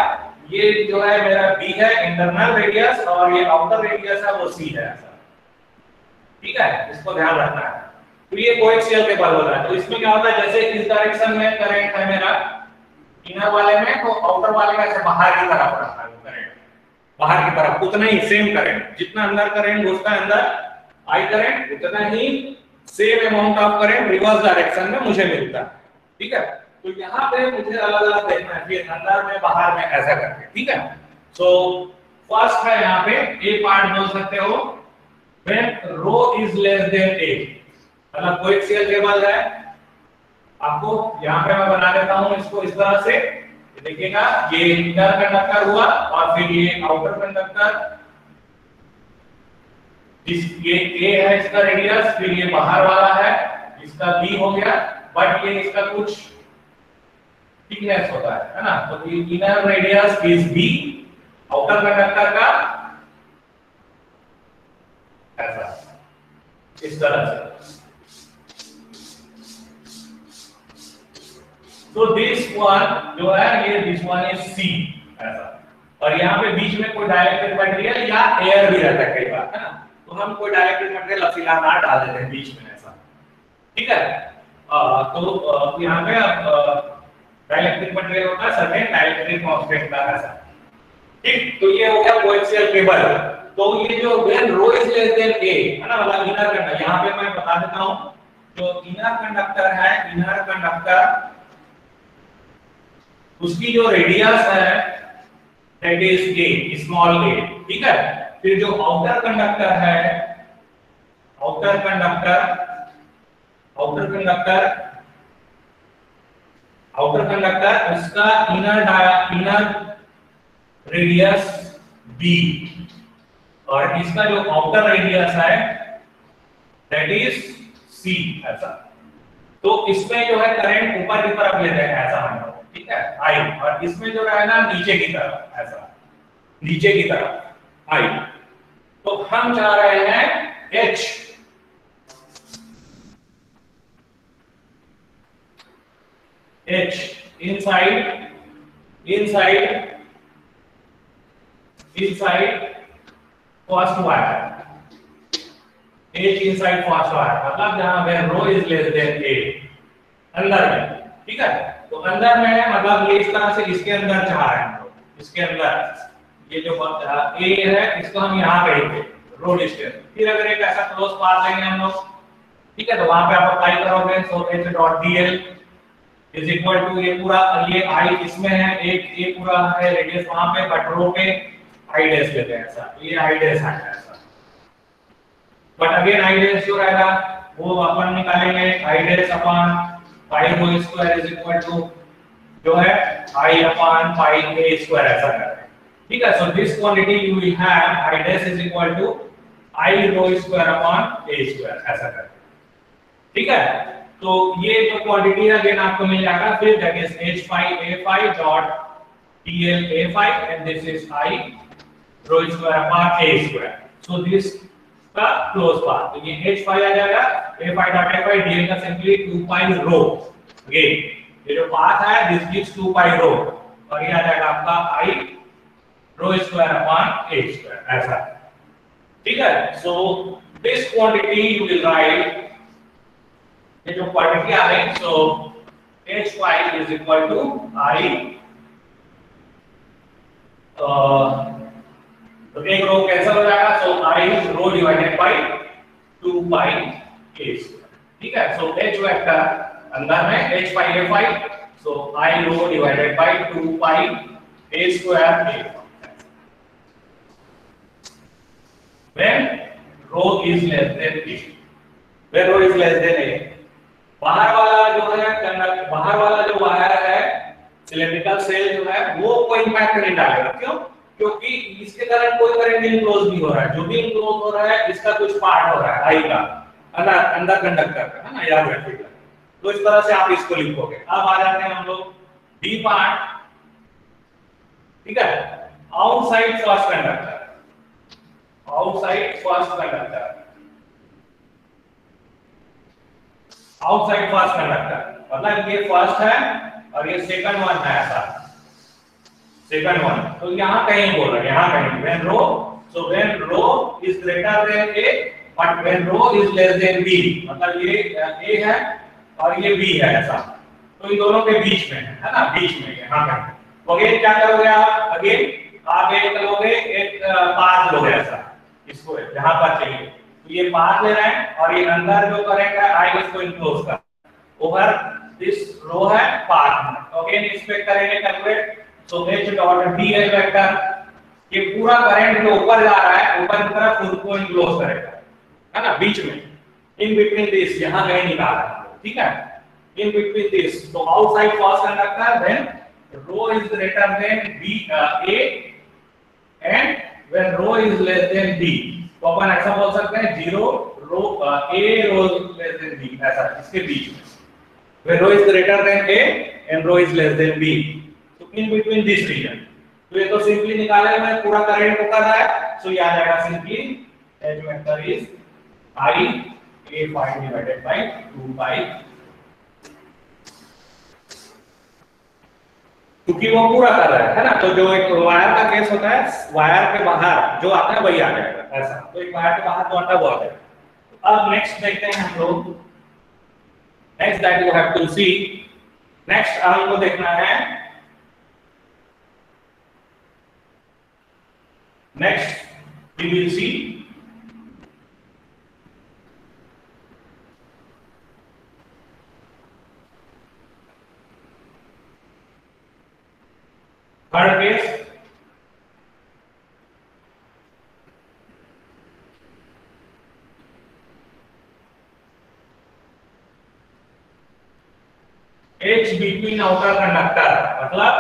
ये जो है मेरा b है इंटरनल रेडियस, और ये आउटर रेडियस है वो c है ऐसा, ठीक है, इसको ध्यान रखना है। तो ये कोएक्सियल केबल होता है। तो इसमें क्या होता है, जैसे इस डायरेक्शन में करंट है मेरा इनर वाले में, तो आउटर वाले में से बाहर की तरफ रहता है करंट, बाहर की तरफ उतना ही सेम करंट, जितना अंदर करंट घुसता है अंदर I करंट, उतना ही same amount of current reverse direction में मुझे मिलता है, ठीक है। तो यहाँ पे मुझे अलग अलग देखना है, फिर अंदर में बाहर में ऐसा करके, ठीक है। सो फर्स्ट है यहाँ पे ए पार्ट बोल सकते हो, when rho is less than a, मतलब कोएक्सियल केबल है, आपको यहाँ पे मैं बना देता हूँ इसको इस तरह से, देखिएगा ये इनर कंडक्टर हुआ और फिर ये आउटर कंडक्टर, ये a है इसका रेडियस, फिर ये बाहर वाला है इसका b हो गया, बट ये इसका कुछ थिकनेस होता है ना। तो ये inner radius is b, outer conductor का ऐसा इस तरह से। तो दिस वन जो है ये दिस वन इज c ऐसा, और यहाँ पे बीच में कोई डाइलेक्ट्रिक मटेरियल या एयर भी रहता है कई बार, है ना, तो हम कोई डाइलेक्ट्रिक मटेरियल एप्सिलॉन r डाल देते हैं बीच में ऐसा, ठीक है। तो यहाँ पे डाइलेक्ट्रिक मटेरियल होता है सर्टेन डाइलेक्ट्रिक कांस्टेंट का ऐसा, ठीक। तो ये हो गया कोएक्सियल केबल। तो ये जो when rho is less than a है ना, मतलब इनर कंडक्टर, यहाँ पे मैं बता देता हूँ, जो इनर कंडक्टर है, इनर कंडक्टर उसकी जो रेडियस है that is a, small a, ठीक है। फिर जो आउटर कंडक्टर है, आउटर कंडक्टर आउटर कंडक्टर इसका इनर रेडियस b और इसका जो आउटर रेडियस है दैट इज c ऐसा। तो इसमें जो है करंट ऊपर की तरफ ले जाएगा ऐसा मान लो, ठीक है आई, और इसमें जो है ना नीचे की तरफ ऐसा, नीचे की तरफ आई। तो हम चाह रहे हैं h inside first wire, h inside first wire मतलब जहां पे रो इज लेस देन a अंदर में, ठीक है। तो अंदर में मतलब ये इस तरह से इसके अंदर चाह रहे हैं हम लोग, इसके अंदर ये जो a है इसको हम यहां कहेंगे रो डिस्टेंस। फिर अगर एक ऐसा क्लोज पाथ लेंगे हम लोग, ठीक है, तो वहां पे आप अप्लाई करोगे so h dot dl is equal to ये पूरा, ये i इसमें है, एक ये पूरा है रेडियस वहां पे, बट रो पे i डैश लेते हैं ऐसा, तो ये i डैश आएगा ऐसा। बट अगेन i डैश जो रहेगा वो अपन निकालेंगे i dash upon pi rho square is equal to जो है i अपॉन पाई a स्क्वायर ऐसा करते हैं, ठीक है। So this quantity you will have i dash is equal to i rho square upon a square ऐसा करते हैं, ठीक है। तो ये जो क्वांटिटी है अगेन आपको मिल जाएगा, फिर that is h phi a phi dot dl a phi and this is i rho square upon a square. So this का क्लोज पाथ, तो ये h phi आ जाएगा, a phi dot a phi dl का simply 2 pi rho. Again ये जो path है this gives 2 pi रो और ये आ जाएगा आपका i rho square upon a square ऐसा, ठीक है। So this quantity you will write, ये जो क्वांटिटी आ रही, so h phi is equal to i तो एक रो कैंसिल हो जाएगा, so i rho divided by 2 pi a square, ठीक है। सो h वेक्टर अंदर में h phi a phi, so i rho divided by 2 pi a square a when rho is less than a, when rho is less than a, बाहर वाला जो है बाहर वाला जो वायर है सिलेंड्रिकल सेल जो है वो कोई इंपैक्ट नहीं डालेगा, क्यों? क्योंकि इसके कारण कोई करंट इनक्लोज नहीं हो रहा है, जो भी इनक्लोज हो रहा है इसका कुछ पार्ट हो रहा है आई का अंदर कंडक्टर का, है ना, याद रखिएगा। तो इस तरह से आप इसको लिखोगे। अब आ जाते हैं हम लोग डी पार्ट, ठीक है, outside first conductor, outside first conductor, outside first conductor मतलब ये फर्स्ट है और ये सेकंड वन है ऐसा, सेकंड वन। तो यहां कहीं बोल रहा है, यहां कहीं when rho, so when rho is greater than a but when rho is less than b, मतलब ये a है और ये b है ऐसा, तो इन दोनों के बीच में है ना, बीच में यहां कहीं। तो अगेन क्या करोगे आप, अगेन आप एक लोगे, एक पाथ लोगे ऐसा, इसको जहां पर चाहिए, तो ये पाथ ले रहे हैं और ये अंदर जो करंट है आई इसको इनक्लोज कर ओवर दिस रो है पाथ में। तो अगेन इस पे करेंगे कैलकुलेट, सो h डॉट dl वेक्टर ये पूरा करंट जो ऊपर जा रहा है ऊपर की तरफ खुद को इनक्लोज करेगा, है ना, बीच में, इन बिटवीन दिस, यहां कहीं निकाल रहा है, ठीक है, इन बिटवीन दिस। तो outside first conductor when rho is greater than b a and when rho is less than b, तो अपन ऐसा बोल सकते हैं 0 rho a rho less than b ऐसा, इसके बीच में when rho is greater than a and rho is less than b, so in between this region। तो ये तो सिंपली निकाले मैं पूरा करंट को कर रहा है, सो ये आ जाएगा simply h vector is i a phi divided by 2 pi, क्योंकि वो पूरा कर रहा है ना। तो जो एक वायर का केस होता है, वायर के बाहर जो आता है वही आ जाएगा ऐसा, तो एक वायर के बाहर जो आता है वो आ जाएगा। अब नेक्स्ट देखते हैं हम लोग, next that you have to see, next हमको देखना है, next we will see third case, H between outer conductor, मतलब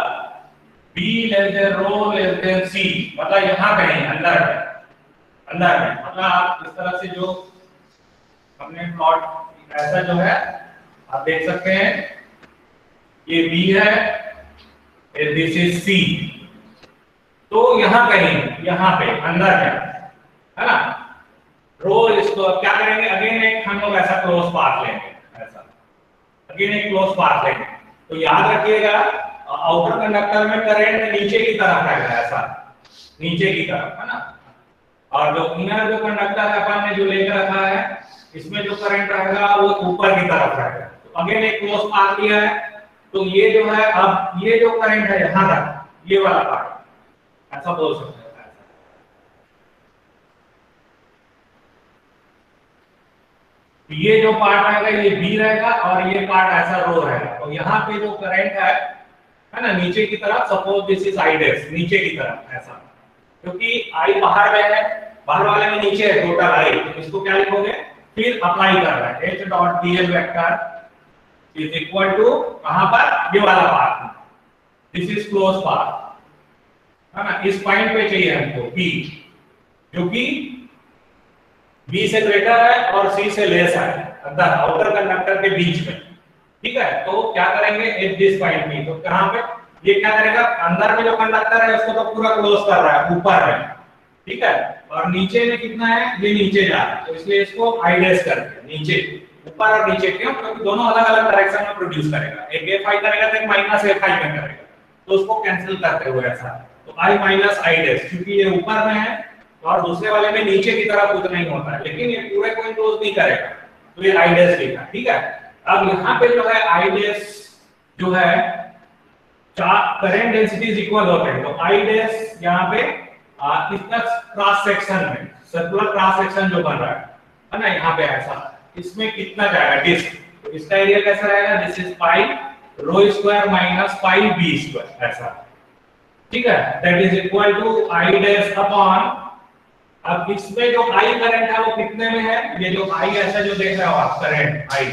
B less than rho less than C, मतलब यहाँ कहीं अंदर में मतलब आप इस तरह से जो हमने प्लॉट ऐसा जो है आप देख सकते हैं, ये B है, दिस इज C, तो यहाँ कहीं यहाँ पे अंदर में है ना रो, इसको क्या करेंगे अगेन एक हम लोग ऐसा क्लोज पाथ लेंगे, ऐसा अगेन एक क्लोज पाथ लेंगे। तो याद रखिएगा आउटर कंडक्टर में करंट नीचे की तरफ रहेगा, ऐसा नीचे की तरफ है ना, और जो इनर जो कंडक्टर है अपन ने जो लेकर रखा है इसमें जो करंट रहेगा वो ऊपर की तरफ रहेगा। तो अगेन एक क्लोज पाथ लिया है, तो ये जो है अब ये जो करंट है यहाँ तक ये वाला पार्ट ऐसा बोल सकते हैं। ये जो पार्ट रहेगा ये बी रहेगा और ये पार्ट ऐसा रो रहेगा। तो यहाँ पे जो करंट है ना नीचे की तरफ, suppose this is I dash, नीचे की तरफ ऐसा, क्योंकि आई बाहर में है, बाहर वाले में नीचे है टोटल आई, तो इसको क्या लिखोगे फिर अप्लाई कर रहा है h dot dl vector is equal to कहां पर ये वाला part, this is close path है ना, इस पॉइंट पे चाहिए हमको p जो कि B से ग्रेटर है और C से लेस है अंदर आउटर कंडक्टर के बीच में, ठीक है। तो क्या करेंगे एट दिस पॉइंट P, तो कहां पे ये क्या करेगा अंदर में जो कंडक्टर है उसको तो पूरा क्लोज कर रहा है ऊपर में, ठीक है, और नीचे में कितना है ये नीचे जा रहा है, तो इसलिए इसको आई डैश करके नीचे ऊपर और नीचे, क्यों क्योंकि दोनों अलग अलग डायरेक्शन में प्रोड्यूस करेगा, एक Fi करेगा तो एक माइनस Fi में करेगा, तो उसको कैंसिल करते हुए ऐसा, तो I माइनस आई डैश क्योंकि ये ऊपर में है और दूसरे वाले में नीचे की तरफ कुछ नहीं होता है, लेकिन ये पूरे को क्लोज नहीं करेगा, तो ये आई डैश लिखा, ठीक है। अब यहाँ पे जो है आई डैश जो है करंट डेंसिटीज इक्वल होते हैं, तो आई डैश यहाँ पे इसका क्रॉस सेक्शन में सर्कुलर क्रॉस सेक्शन जो बन रहा है ना यहाँ पे ऐसा, इसमें कितना जाएगा डिस्क, तो इसका एरिया कैसा रहेगा, this is pi rho square minus pi B square ऐसा, ठीक है, that is equal to I dash upon, अब इसमें जो आई करंट है वो कितने में है, ये जो आई ऐसा जो देख रहे हो आप करंट आई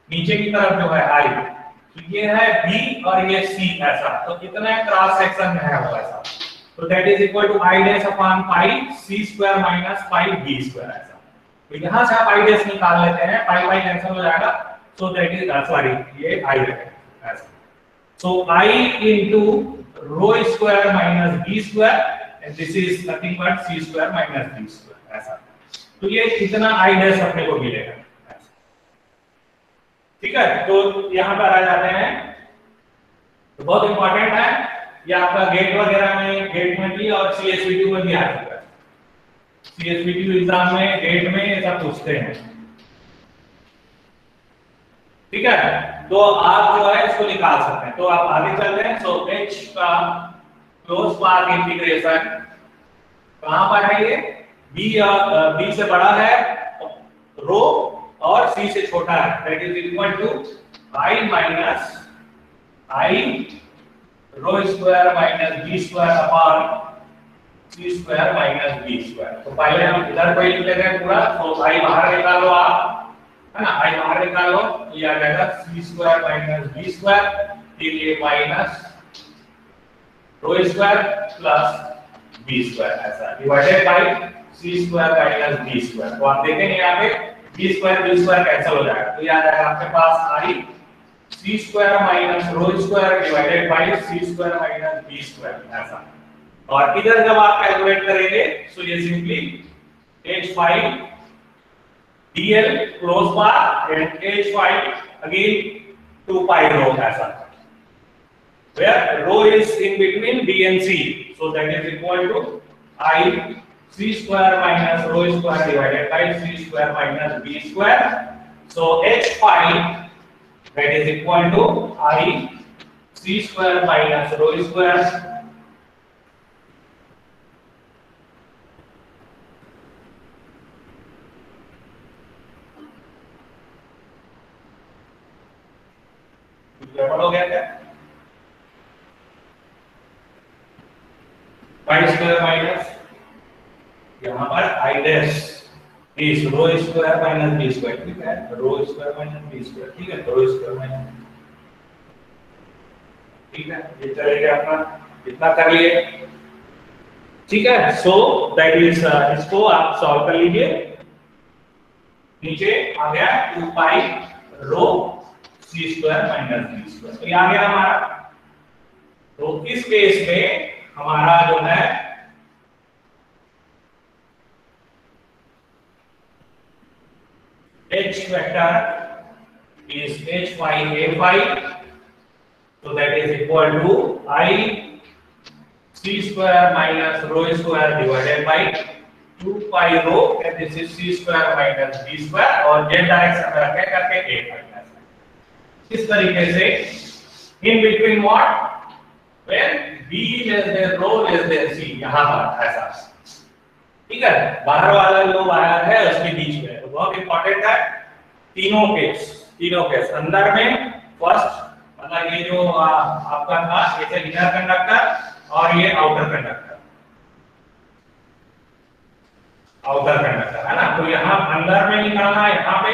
नीचे की तरफ जो है आई, तो ये है बी और ये सी ऐसा, तो कितना क्रॉस सेक्शन में है वो ऐसा, तो that is equal to I dash upon pi C square minus pi B square ऐसा। तो यहां से आप आई डैश निकाल लेते हैं, पाई पाई कैंसिल हो जाएगा, सो दैट इज सॉरी ये आई रहेगा ऐसा, so I into rho square minus b square and this is nothing but c square minus b square ऐसा, तो ये कितना आई डैश अपने को मिलेगा, ठीक है। तो यहां पर आ जाते हैं, तो बहुत इंपॉर्टेंट है ये आपका गेट वगैरह में, गेट में भी और सीएसवीटी में भी आ चुका है, सीएसवीटी एग्जाम में गेट में ये सब पूछते हैं, ठीक है। तो आप जो है इसको निकाल सकते हैं, तो आप आगे चलते हैं। सो h का क्लोज पाथ इंटीग्रेशन कहां पर है, ये b से बड़ा है रो और c से छोटा है, that is equal to i minus i rho square minus b square upon c square minus b square. तो पहले हम इधर को लिख लेते हैं पूरा, तो i बाहर निकालो आप है ना, i बाहर निकालो, ये आ जाएगा c square minus b square, फिर ये minus rho square plus b square ऐसा divided by c square minus b square. तो आप देखेंगे यहाँ पे बी स्क्वायर कैंसिल हो जाएगा, तो ये आ जाएगा आपके पास I c square minus rho square divided by c square minus b square ऐसा। और इधर जब आप कैलकुलेट करेंगे तो ये simply h5 dl close path and h5 again 2 pi rho ऐसा, where rho is in between b and c, so that is equal to I c square minus rho square divided by c square minus b square, so h5 that is equal to I c square minus rho square हो गया क्या, pi square minus यहाँ पर I dash इस रो square minus b square, ठीक है, रो square minus b square, ठीक है, रो स्क्वायर माइनस ठीक है, ये चलेगा अपना, इतना कर लिए। ठीक है, सो दैट इज इसको आप सॉल्व कर लीजिए। नीचे आ गया 2 पाई रो c square minus b square, तो ये आ गया हमारा। तो इस केस में हमारा जो है h vector is h phi a phi, so that is equal to I c square minus rho square divided by 2 pi rho, and this is c square minus b square, और z direction में रखे करके a minus. इस तरीके से in between what, when b less than rho less than c, यहाँ पर ऐसा, ठीक है, बाहर वाला जो वायर है उसके बीच में, तो बहुत इंपॉर्टेंट है। तीनों केस अंदर में फर्स्ट, मतलब ये जो आपका था ये इनर कंडक्टर और ये आउटर कंडक्टर है ना। तो यहाँ अंदर में निकालना, यहाँ पे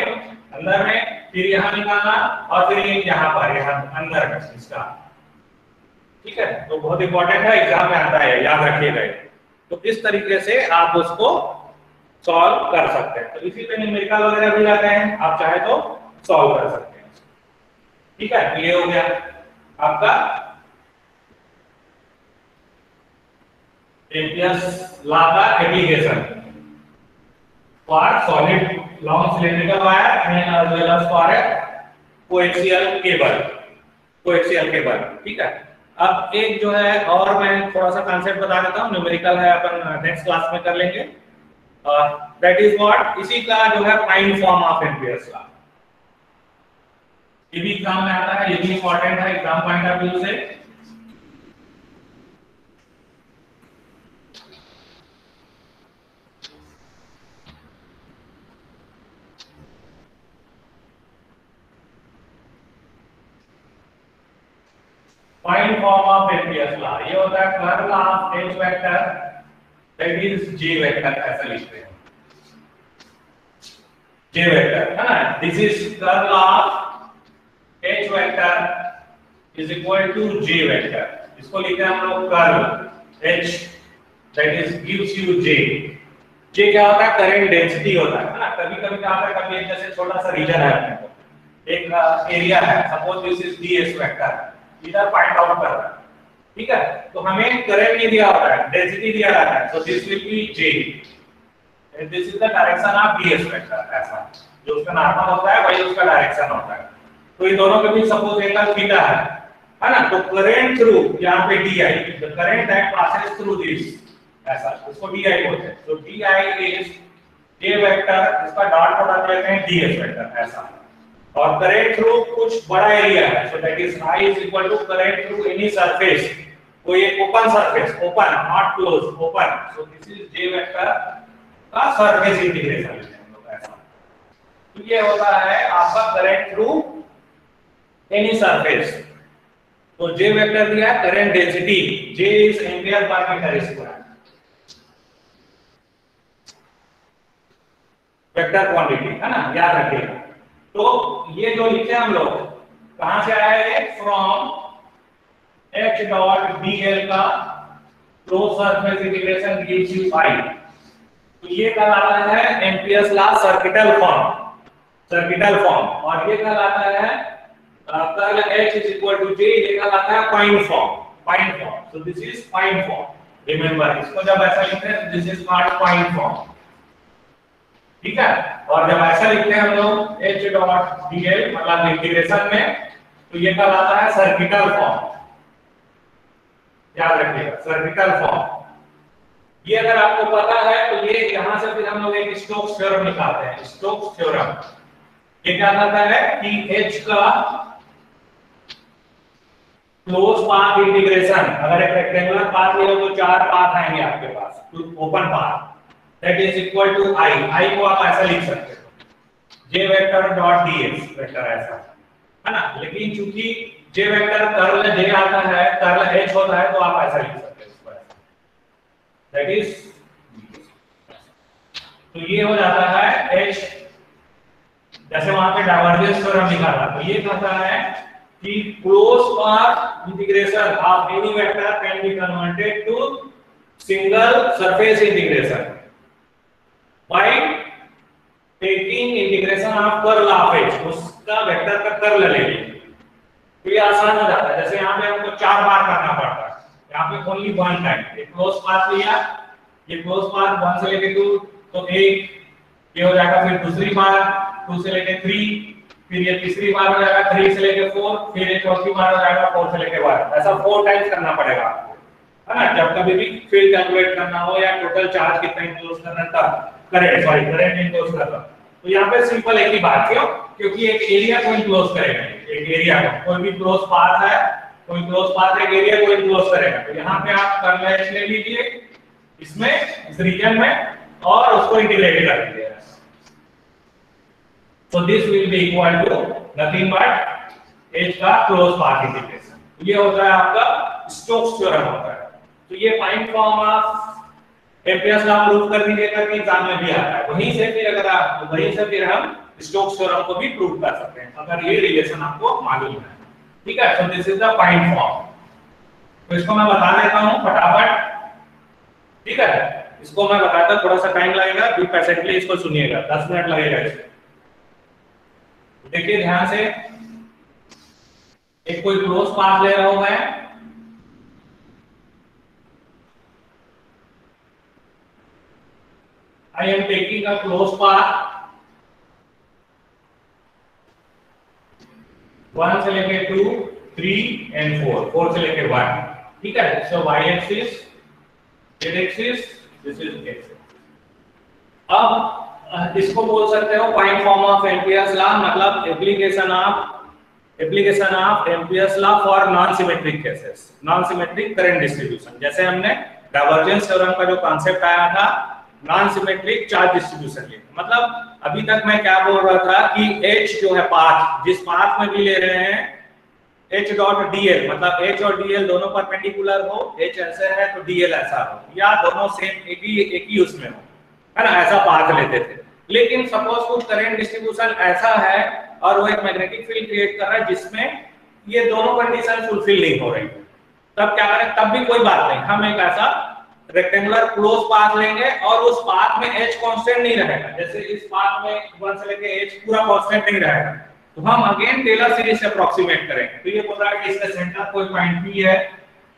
अंदर में, फिर यहाँ निकालना, और फिर ये यहाँ पर, यहाँ अंदर में इसका, ठीक है। तो बहुत इंपॉर्टेंट है, एग्जाम में आता है, याद रखिएगा। तो इस तरीके से आप उसको सॉल्व कर सकते हैं। तो इसी पे न्यूमेरिकल वगैरह भी आते हैं, आप चाहे तो सॉल्व कर सकते हैं। ठीक है, ये हो गया आपका एम्पियर्स लॉ का application for solid long cylindrical wire and as well as for coaxial cable. ठीक है, अब एक जो है और मैं थोड़ा सा कांसेप्ट बता देता हूँ, न्यूमेरिकल है, अपन नेक्स्ट क्लास में कर लेंगे। दैट इज व्हाट, इसी का जो है fine form of Ampere's law, ये भी एग्जाम में आता है, ये भी इंपॉर्टेंट है एग्जाम पॉइंट ऑफ व्यू से। Fine form of Ampere's law ये होता है curl of h vector that is j vector, ऐसा लिखते हैं j वेक्टर, है ना। This is curl of h vector is equal to j vector, इसको लिखते हैं हम लोग curl h that is gives you j। j क्या होता है, करंट डेंसिटी होता है ना। कभी-कभी क्या होता है, कभी एक जैसे छोटा सा रीजन है अपने को, एक एरिया है, suppose this is ds vector, इधर फाइंड आउट कर रहा है, ठीक है। तो हमें करंट नहीं दिया होता है, डेंसिटी दिया रहता है, so this will be j and this is the direction of ds vector, ऐसा जो उसका नॉर्मल होता है वही उसका डायरेक्शन होता है। तो ये दोनों के बीच सपोज एंगल थीटा है ना। तो करंट थ्रू यहां पे di, the current that passes through this, ऐसा इसको di बोलते हैं। तो di इज j वेक्टर, इसका डॉट प्रोडक्ट लेते हैं ds वेक्टर, ऐसा। और करंट थ्रू कुछ बड़ा एरिया है, so that is I is equal to current through any surface, कोई एक open surface, open not close, open, so this is j vector का सरफेस इंटीग्रेशन हम लोग, ऐसा। तो ये होता है आपका करंट थ्रू एनी सरफेस। तो j वेक्टर दिया है current density, j is ampere per metre square, vector quantity, है ना, याद रखिएगा। तो ये जो लिखे हम लोग कहां से आया है, फ्रॉम h डॉट dl का close surface integration gives you I। तो ये कहलाता है एम्पियर्स लॉ सर्किटल फॉर्म, और ये कहलाता है curl h is equal to j, ये कहलाता है fine form. So this is fine form, remember इसको जब ऐसा लिखते हैं this is called fine form, ठीक है। और जब ऐसा लिखते हैं हम लोग h डॉट dl मतलब इंटीग्रेशन में, तो ये कहलाता है सर्किटल फॉर्म, याद रखिएगा सर्किटल फॉर्म। ये अगर आपको पता है तो ये यहां से फिर हम लोग एक स्टोक्स थ्योरम निकालते हैं। स्टोक्स थ्योरम ये क्या कहता है कि h का क्लोज पाथ इंटीग्रेशन, अगर एक रेक्टेंगुलर पाथ ले लो तो 4 पाथ आएंगे आपके पास, तो open path that is equal to I को आप ऐसा लिख सकते हो j vector dot dx vector, ऐसा है ना। लेकिन चूंकि j वेक्टर कर्ल j आता है, कर्ल h होता है, तो आप ऐसा लिख सकते हो इसको, दैट इज, तो ये हो जाता है h, जैसे वहां पे डाइवर्जेंस थ्योरम निकाला, तो ये कहता है कि closed path integration of any vector can be converted to single surface integration by taking integration of curl of h, उसका वेक्टर का कर्ल लेंगे तो ये आसान हो जाता है। जैसे यहाँ पे हमको 4 बार करना पड़ता है, यहाँ पे ओनली वन टाइम। एक क्लोज पाथ लिया, ये क्लोज पाथ 1 से लेके 2 तो एक ये हो जाएगा, फिर दूसरी बार 2 से लेके 3, फिर ये तीसरी बार हो जाएगा 3 से लेके 4, फिर ये चौथी बार हो जाएगा 4 से लेके 1। ऐसा 4 टाइम्स करना पड़ेगा आपको, है ना, जब कभी भी फील्ड कैलकुलेट करना हो या टोटल चार्ज कितना इंक्लोज करना था, करंट इंक्लोज करना। तो यहाँ पे सिंपल एक ही बात, क्यों? क्योंकि एक एरिया को इंक्लोज करेगा, एक एरिया को, कोई भी क्लोज पाथ है, कोई क्लोज पाथ एक एरिया को इंक्लोज करेगा। तो यहाँ पे आप कर्ल h ले लीजिए इसमें, इस रीजन में, और उसको इंटीग्रेट कर दीजिए। So this will be equal to nothing but h का क्लोज पाथ इंटीग्रेशन। ये होता है आपका स्टोक्स थ्योरम होता है। तो ये fine form of Ampere's law prove कर दीजिए करके एग्जाम में भी आता है। वहीं से फिर हम स्टोक्स थ्योरम को भी प्रूव कर सकते हैं अगर ये रिलेशन आपको मालूम है। ठीक है, so this is the fine form. तो इसको मैं बता देता हूं फटाफट। ठीक है, इसको मैं बताता, थोड़ा सा टाइम लगेगा, बी पेशेंटली इसको सुनिएगा, 10 मिनट लगेगा इसको। देखिए ध्यान से, एक कोई क्लोज पाथ ले रहा हूं मैं, आई am taking a close path 1 से लेके 2, 3 एंड 4 से लेके 1। ठीक है, so y axis, z axis, this is x। अब इसको बोल सकते हो fine form of Ampere's law, मतलब application of Ampere's law for non symmetric cases, non symmetric current distribution. जैसे हमने डाइवर्जेंस थ्योरम का जो कॉन्सेप्ट आया था, नॉन सिमेट्रिक चार्ज डिस्ट्रीब्यूशन लिए, मतलब अभी तक मैं क्या बोल रहा था कि h जो है पाथ, जिस पाथ में भी ले रहे हैं h डॉट dl, मतलब h और dl दोनों परपेंडिकुलर हो, h ऐसे है तो dl ऐसा हो, या दोनों सेम एक ही उसमें हो, है ना, ऐसा पाथ लेते थे। लेकिन सपोज कुछ करंट डिस्ट्रीब्यूशन ऐसा है और वो एक मैग्नेटिक फील्ड क्रिएट कर रहा है जिसमें ये दोनों कंडीशन फुलफिल नहीं हो रही, तब क्या करें? तब भी कोई बात नहीं, हम एक ऐसा रेक्टेंगुलर क्लोज पाथ लेंगे और उस पाथ में h कांस्टेंट नहीं रहेगा। जैसे इस पाथ में 1 से लेके h पूरा कांस्टेंट नहीं रहेगा, तो हम अगेन टेलर सीरीज से अप्रोक्सीमेट करेंगे। तो ये बोल रहा है कि इसका सेंटर कोई पॉइंट P है,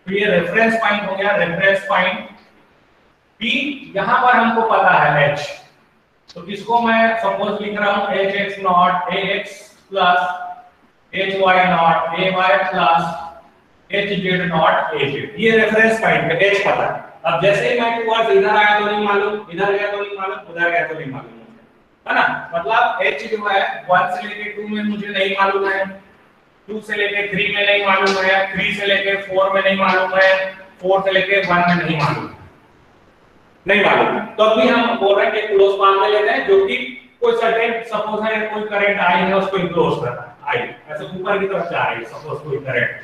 तो ये रेफरेंस पॉइंट हो गया, रेफरेंस पॉइंट P। यहां पर हमको पता है h, तो इसको मैं सपोज लिख रहा हूं hx not ax plus hy not ay plus hz not az। ये रेफरेंस पॉइंट पे h पता है। अब जैसे ही मैं टुवर्ड्स इधर आया तो नहीं मालूम, इधर गया तो नहीं मालूम, उधर गया तो नहीं मालूम, है ना, मतलब h जो है 1 से लेके 2 में मुझे नहीं मालूम है, 2 से लेके 3 में नहीं मालूम है, 3 से लेके 4 में नहीं मालूम है, 4 से लेके 1 में नहीं मालूम तो अभी हम बोल रहे हैं कि क्लोज पाथ में लेते हैं जो कि कोई सर्टेन सपोज है कोई करंट आई है उसको क्लोज करना है, आई ऐसे ऊपर की तरफ जा रही है सपोज कोई करंट,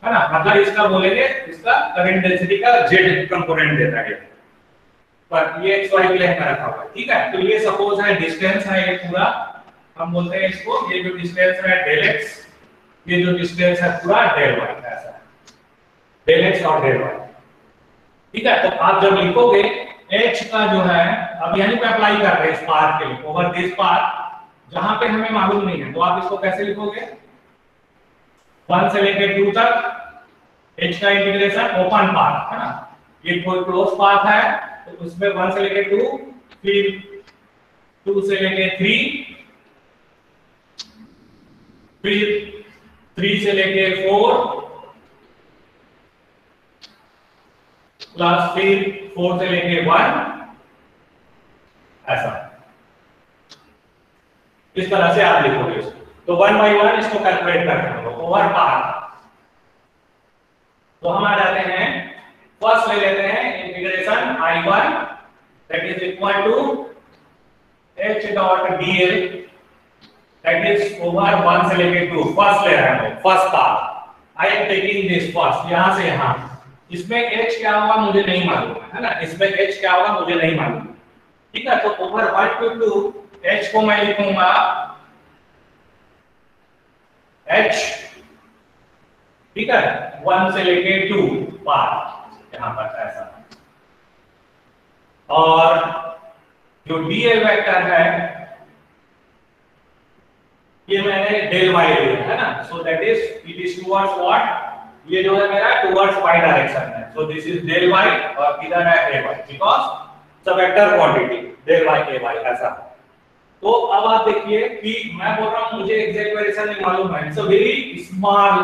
है ना, मतलब इसका बोलेंगे इसका करंट डेंसिटी का z कंपोनेंट देता है, पर ये xy प्लेन में रखा हुआ है। ठीक है, तो ये सपोज है डिस्टेंस है ये पूरा, हम बोलते हैं इसको, ये जो डिस्टेंस है डेल x, ये जो डिस्टेंस है पूरा डेल y, ऐसा है डेल x और डेल y। ठीक है, तो आप जब लिखोगे h का जो है, अब यहीं पे अप्लाई कर रहे हैं इस पाथ के लिए, ओवर दिस पाथ जहां पे हमें मालूम नहीं है, तो आप इसको कैसे लिखोगे? 1 से लेके 2 तक h का इंटीग्रेशन ओपन पाथ, है ना, ये कोई क्लोज पाथ है तो उसमें 1 से लेके 2, फिर 2 से लेके 3, फिर 3 से लेके 4, प्लस फिर 4 से लेके 1, ऐसा इस तरह से आप लिखोगे इसको। तो 1 बाई 1 इसको कैलकुलेट करते हैं ओवर पाथ। तो हम आ जाते हैं, फर्स्ट ले लेते हैं integration I1 that is equal to h dot dl that is over 1 से लेके 2, फर्स्ट ले रहे हैं, first path. I am taking this first, यहां से यहां, इसमें h क्या होगा मुझे नहीं मालूम है ना, इसमें h क्या होगा मुझे नहीं मालूम। ठीक है, तो ओवर 1 to 2 h को मैं लिखूंगा h ठीक है, 1 से लेके 2 पाथ यहाँ पर ऐसा। और जो dl वेक्टर है ये मैंने डेल वाई लिया है ना, so that is it is towards what, ये जो है मेरा टुवर्ड्स वाई डायरेक्शन है, so this is del y और इधर है a y, because it's a vector quantity del y a y ऐसा। तो अब आप देखिए कि मैं बोल रहा हूं मुझे एग्जैक्ट वेरिएशन नहीं मालूम है, इट्स अ वेरी स्मॉल,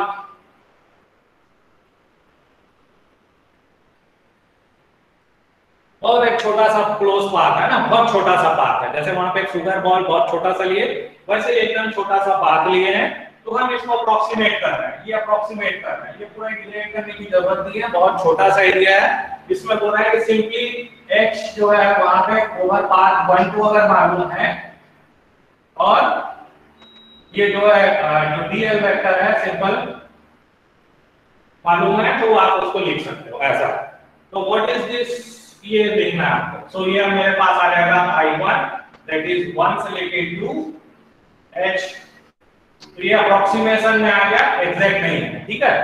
और एक छोटा सा क्लोज पाथ है ना, बहुत छोटा सा पाथ है, जैसे वहां पे एक शुगर बॉल बहुत छोटा सा लिए वैसे एकदम छोटा सा पाथ लिए हैं, तो हम इसको अप्रोक्सीमेट कर रहे हैं, ये अप्रोक्सीमेट कर रहे हैं, ये पूरा इंटीग्रेट करने की जरूरत नहीं है, बहुत छोटा सा एरिया है। इसमें बोल रहा है कि सिंपली x जो है वहां पे ओवर पाथ 1 2 अगर मालूम है, और ये जो है जो dl वेक्टर है सिंपल मालूम है, तो आप उसको लिख सकते हो ऐसा। तो व्हाट इज दिस, ये देखना है आपको। सो ये मेरे पास आ जाएगा I1 दैट इज 1 से लेके 2 h, तो ये अप्रोक्सीमेशन में आ गया, एग्जैक्ट नहीं है, ठीक है।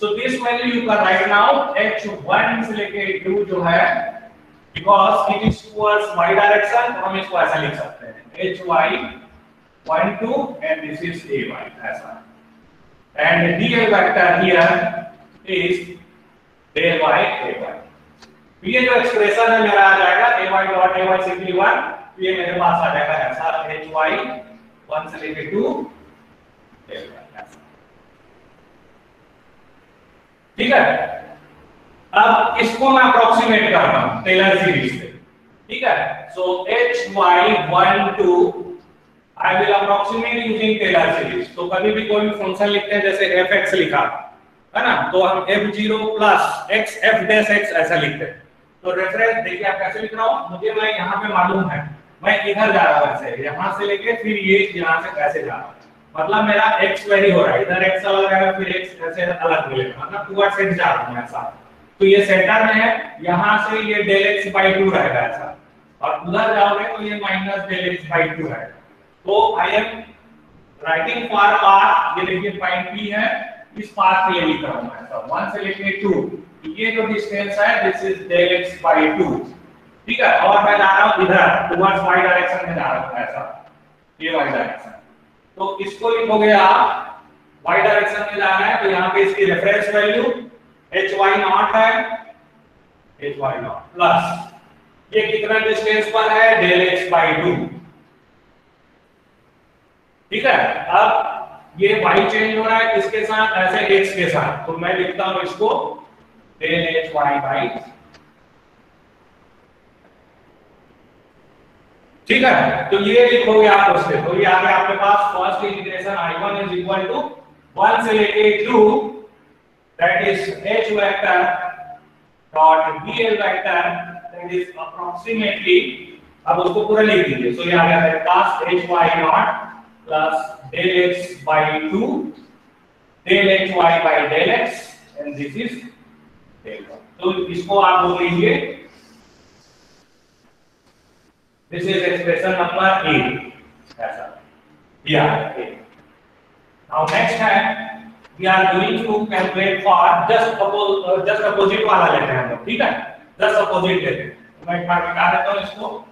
So this value you can write now h1 से लेके 2 जो है, because it is towards y direction, तो हम इसको ऐसा लिख सकते हैं hy 1 2 and this is ay ऐसा, and dl vector here is del y ay। ये जो एक्सप्रेशन है मेरा आ जाएगा ay डॉट ay सिंपली 1, तो ये मेरे पास आ जाएगा ऐसा hy 1 से लेके 2 del y, ठीक है। अब इसको मैं अप्रोक्सीमेट करता हूं टेलर सीरीज से, ठीक है। So hy 1 2 I will approximate using Taylor series. तो कभी भी कोई भी फंक्शन लिखते हैं जैसे fx लिखा है ना, तो हम f0 plus x f dash x ऐसा लिखते हैं। तो रेफरेंस देखिए आप कैसे लिख रहा हूं, मुझे मैं यहां पे मालूम है मैं इधर जा रहा हूं ऐसे, यहां से लेके फिर ये यहां से कैसे जा रहा हूं, मतलब मेरा x वेरी हो रहा है, इधर x अलग रहेगा फिर x ऐसे अलग मिलेगा, मतलब टुवर्ड्स x जा रहा हूं ऐसा। तो ये सेंटर में है, यहां से ये del x by 2 रहेगा ऐसा, और उधर जाओगे तो ये माइनस del x by 2 रहेगा। तो I am writing for path, ये देखिए पॉइंट P है, इस पाथ के लिए लिख रहा हूं ऐसा 1 से लेके 2, ये जो डिस्टेंस है this is del x by 2, ठीक है। और मैं जा रहा हूं इधर टुवर्ड्स y डायरेक्शन में जा रहा हूं ऐसा, ये y डायरेक्शन, तो इसको लिखोगे आप y डायरेक्शन में जा रहा है, तो यहां पे इसकी रेफरेंस वैल्यू hy0 है, hy0 प्लस ये कितना डिस्टेंस पर है del x by 2, ठीक है। अब ये y चेंज हो रहा है किसके साथ, ऐसे x के साथ, तो मैं लिखता हूं इसको del hy by, ठीक है। तो ये लिखोगे आप उससे, तो ये आ गया आपके पास first integration I1 is equal to 1 से लेके 2 that is h vector dot dl vector that is approximately, अब उसको पूरा लिख दीजिए। सो ये आ गया मेरे पास hy0 plus del x by 2 del hy by del x and this is del y। तो इसको आप बोल लीजिए दिस इज एक्सप्रेशन नंबर 8 ऐसा, या नाउ नेक्स्ट है we are going to calculate for just opposite वाला लेते हैं हम लोग, ठीक है। जस्ट अपोजिट लेते हैं, तो मैं एक बार बता देता हूं इसको।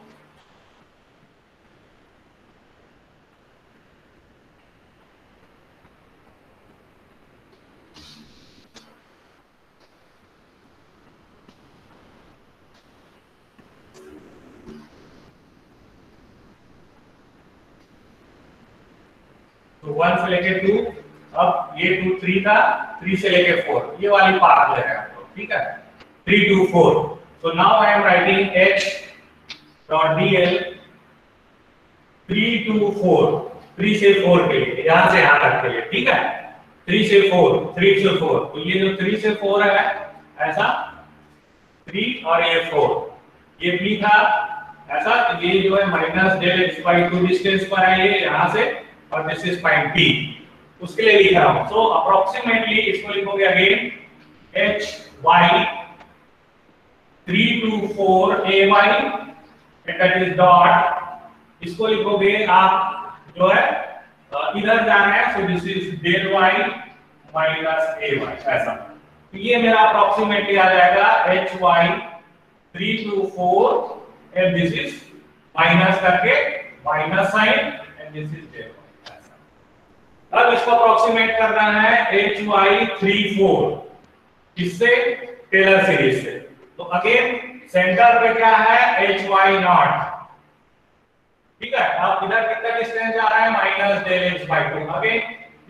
तो 1 से लेके 2, अब ये 2 3 था, 3 से लेके 4, ये वाली पाथ ले रहे हैं हम लोग, ठीक है, 3 2 4। So now I am writing h dot dl 3 2 4, 3 से 4 के लिए, यहां से यहां तक के लिए, ठीक है, 3 से 4 3 से 4, तो ये जो 3 से 4 है ऐसा 3 और ये 4, ये p था ऐसा, ये जो है minus del x by 2 distance पर है ये यहां से, और दिस इज पॉइंट P, उसके लिए लिख रहा हूं। सो अप्रोक्सीमेटली इसको लिखोगे again h y 3 2 4 a y दैट इज डॉट, इसको लिखोगे आप जो है इधर जाना है, so this is del y minus a y, ऐसा। तो ये मेरा अप्रोक्सीमेटली आ जाएगा h y 324 and this is minus करके minus sign and this is J. अब इसको अप्रोक्सीमेट करना है एच वाई 34 किससे, टेलर सीरीज से। तो अगेन सेंटर पे क्या है, एच वाई नॉट, ठीक है। अब इधर कितना डिस्टेंस जा रहा है, minus del X by 2। Again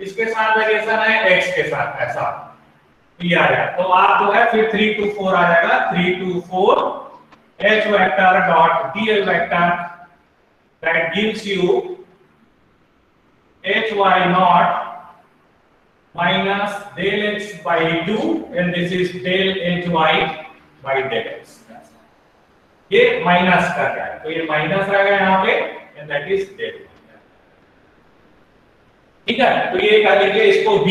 इसके साथ वेरिएशन है एक्स के साथ, ऐसा ये आ जाएगा। तो आप जो है फिर 3 to 4 आ जाएगा, 3 to 4 h vector dot dl vector that gives you hy naught minus del x by 2 and this is del hy by del x। ये माइनस कर रहा है, तो ये माइनस रहेगा यहाँ पे एंड दैट इज डेल, ठीक है। तो ये कह लीजिए इसको b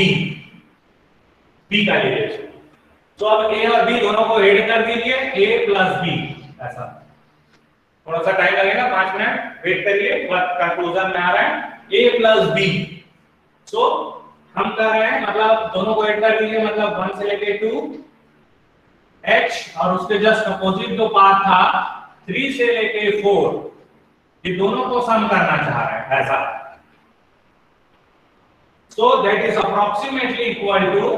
का लीजिए। तो अब a और b दोनों को ऐड कर दीजिए, a प्लस b, ऐसा। थोड़ा सा टाइम लगेगा, 5 मिनट वेट करिए, कंक्लूजन में आ रहा है a प्लस b। सो हम कर रहे हैं मतलब दोनों को ऐड कर दीजिए, मतलब 1 से लेके 2 h और उसके जस्ट अपोजिट जो पार्ट था 3 से लेके 4, ये दोनों को सम करना चाह रहे हैं, ऐसा। So that is approximately equal to,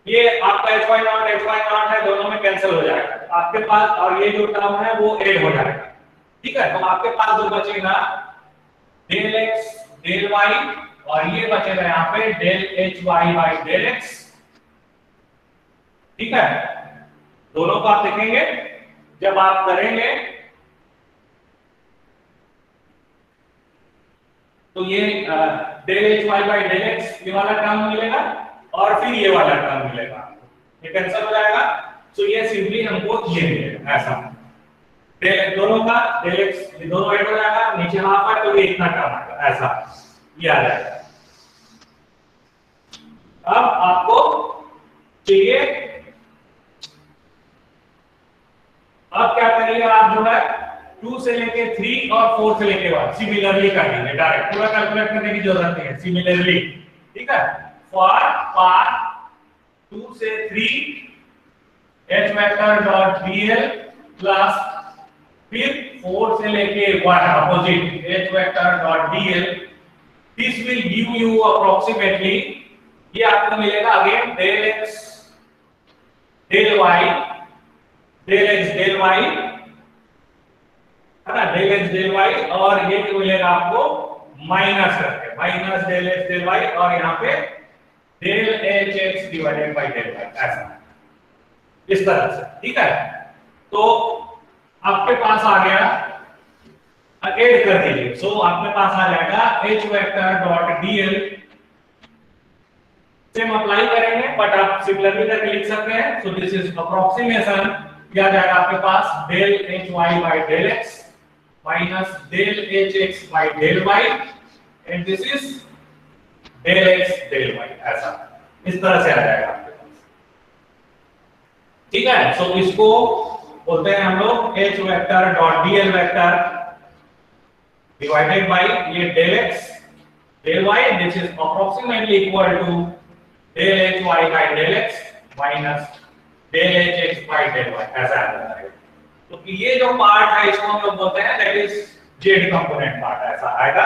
ये आपका hy नॉट है, दोनों में कैंसिल हो जाएगा आपके पास, और ये जो टर्म है वो ऐड हो जाएगा, ठीक है। तो आपके पास जो बचेगा डेल x डेल y और ये बचेगा यहाँ पे del hy by del x, ठीक है। दोनों को आप देखेंगे जब आप करेंगे तो ये del hy by del x ये वाला टर्म मिलेगा और फिर ये वाला टर्म मिलेगा, ये कैंसिल हो जाएगा। तो ये सिंपली हमको ये मिलेगा, ऐसा। डेल दोनों का डेल x ये दोनों ऐड हो जाएगा, नीचे हाफ है तो ये इतना टर्म आएगा, ऐसा ये आ जाएगा। अब आपको चाहिए, अब क्या करिए आप जो है 2 से लेके 3 और 4 से लेके 1 सिमिलरली कर देंगे, डायरेक्ट पूरा कैलकुलेट करने की जरूरत नहीं है, सिमिलरली, ठीक है। फॉर पार्ट 2 से 3 h vector dot dl plus फिर 4 से लेके 1 opposite h vector dot dl, this will give you approximately, ये आपको मिलेगा again del x del y del x del y, है ना, डेल x डेल y, और ये जो मिलेगा आपको माइनस करके minus del x del y और यहाँ पे del hx divided by del y, ऐसा इस तरह से, ठीक है। तो आपके पास आ गया, ऐड कर दीजिए। सो आपके पास आ जाएगा h vector dot dl, same apply करेंगे बट आप सिमिलरली करके लिख सकते हैं। सो दिस इज अप्रोक्सीमेशन, क्या जाएगा आपके पास del hy by del x minus del hx by del y and this is del x del y, ऐसा इस तरह से आ जाएगा आपके पास, ठीक है। सो इसको बोलते हैं हम लोग h vector dot dl vector divided by ये del x del y, this is approximately equal to del hy by del x minus del hx by del y, ऐसा आ जाएगा। तो ये जो पार्ट है इसको हम लोग बोलते हैं that is z component part, ऐसा आएगा,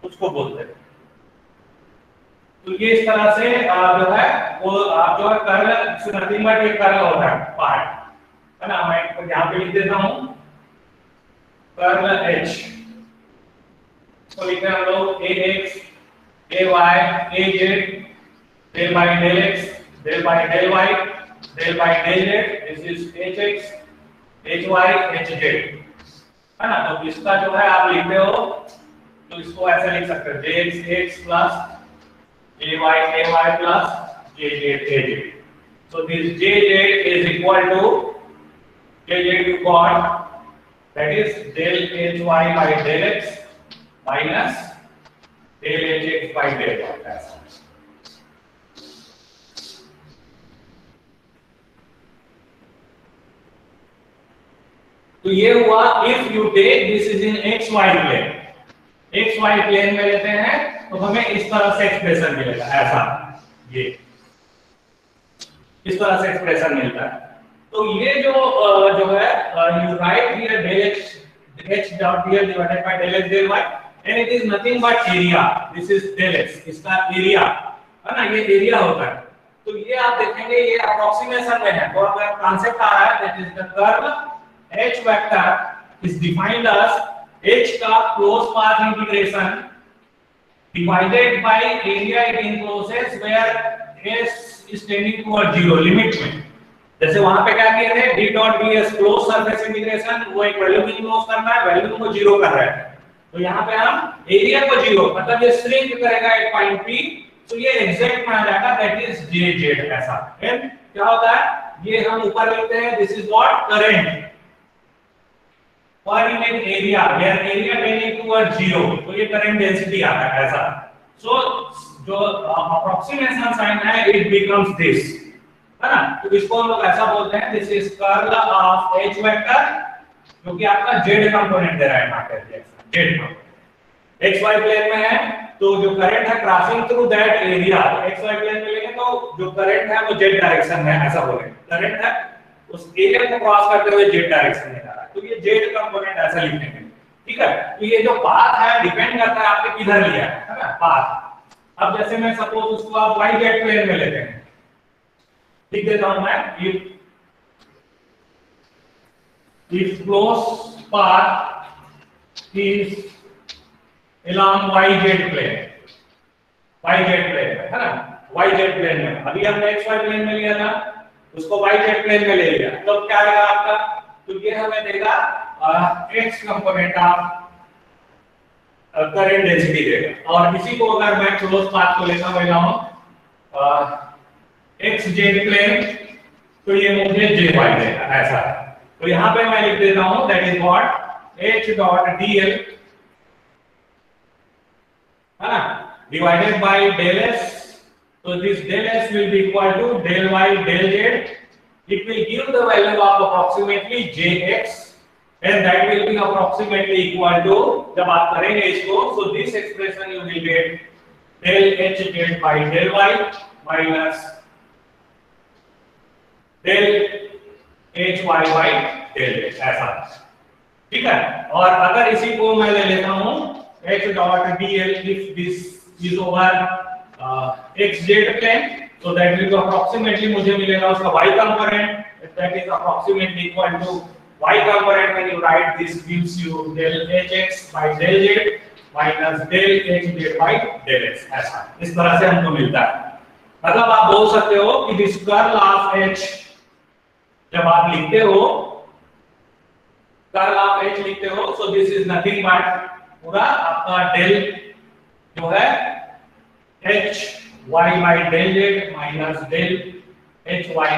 उसको बोलते हैं। तो ये इस तरह से जो है वो आप जो है कर्ल नथिंग बट एक कर्ल होता है पार्ट, है ना। मैं यहाँ पे लिख देता हूँ कर्ल h, तो लिखते हैं हम लोग ax ay az del by del x del by del y del by del z, this is hx hy hz, है ना। तो इसका जो है आप लिखते हो तो इसको ऐसे लिख सकते हो jx plus ay plus jz. So this jz is equal to jz you got, that is del hy by del x minus del hx by del y. तो ये हुआ if you take this is in xy plane, xy plane में लेते हैं तो हमें इस तरह से एक्सप्रेशन मिलेगा, ऐसा ये इस तरह से एक्सप्रेशन मिलता है। तो ये जो है you right here del h dot here divided by del h del y and it is nothing but area. This is del x, इसका एरिया है ना, ये एरिया होता है। तो ये आप देखेंगे ये अप्रोक्सीमेशन में है, तो अगर कांसेप्ट आ रहा है that is the curve h vector is defined as h का close path integration divided by area it encloses where s is tending towards 0 limit में। जैसे वहां पे क्या किए थे d dot ds close surface integration, वो एक वैल्यू की क्लोज करना है, वैल्यू को 0 कर रहा है। तो यहाँ पे हम एरिया को 0 मतलब ये श्रिंक करेगा एक पॉइंट p, तो ये एग्जैक्ट में आ जाएगा दैट इज jz ऐसा। फिर क्या होता है ये हम ऊपर लिखते हैं this is what current per unit area where area tending towards 0, तो ये करंट डेंसिटी आता है ऐसा। सो जो अप्रोक्सीमेशन साइन है इट बिकम्स दिस, है ना। तो इसको हम लोग ऐसा बोलते हैं this is curl of h vector जो कि आपका z कंपोनेंट दे रहा है यहाँ पे, z कंपोनेंट xy प्लेन में है, तो जो करंट है crossing through that area, xy plane में लेंगे तो जो करंट है वो z डायरेक्शन में ऐसा बोलेंगे, करंट है उस एरिया को क्रॉस करते हुए z डायरेक्शन में जा रहा है, तो ये z कंपोनेंट ऐसा लिखेंगे, ठीक है। तो ये जो पाथ है डिपेंड करता है आपने किधर लिया है ना पाथ। अब जैसे मैं सपोज उसको आप yz प्लेन में लेते हैं, लिख देता हूं मैं if closed path is along yz plane, yz plane है ना, yz प्लेन में। अभी हमने xy प्लेन में लिया था, उसको yz प्लेन में ले लिया, तो क्या आएगा आपका, तो ये हमें देगा x component of current density देगा। और इसी को अगर मैं क्लोज पाथ को लेता हूं xz प्लेन, तो ये मुझे jy देगा ऐसा। तो यहाँ पे मैं लिख देता हूं that is what h dot dl है ना divided by del s, so this del s will be equal to del y del z, it will give the value of approximately jx and that will be approximately equal to, जब आप करेंगे इसको, so this expression you will get del hz by del y minus del hy by del z ऐसा, ठीक है। और अगर इसी को मैं ले लेता हूं h dot dl if this is over xz plane, so that will be approximately मुझे मिलेगा उसका y component, that is approximately equal to y component when you write this gives you del hx by del z minus del hz by del x ऐसा। इस तरह से हमको मिलता है। मतलब आप बोल सकते हो कि दिस कर्ल ऑफ h जब आप लिखते हो कर्ल ऑफ h लिखते हो, सो दिस इज नथिंग बट पूरा आपका डेल जो है h y by del z minus del h y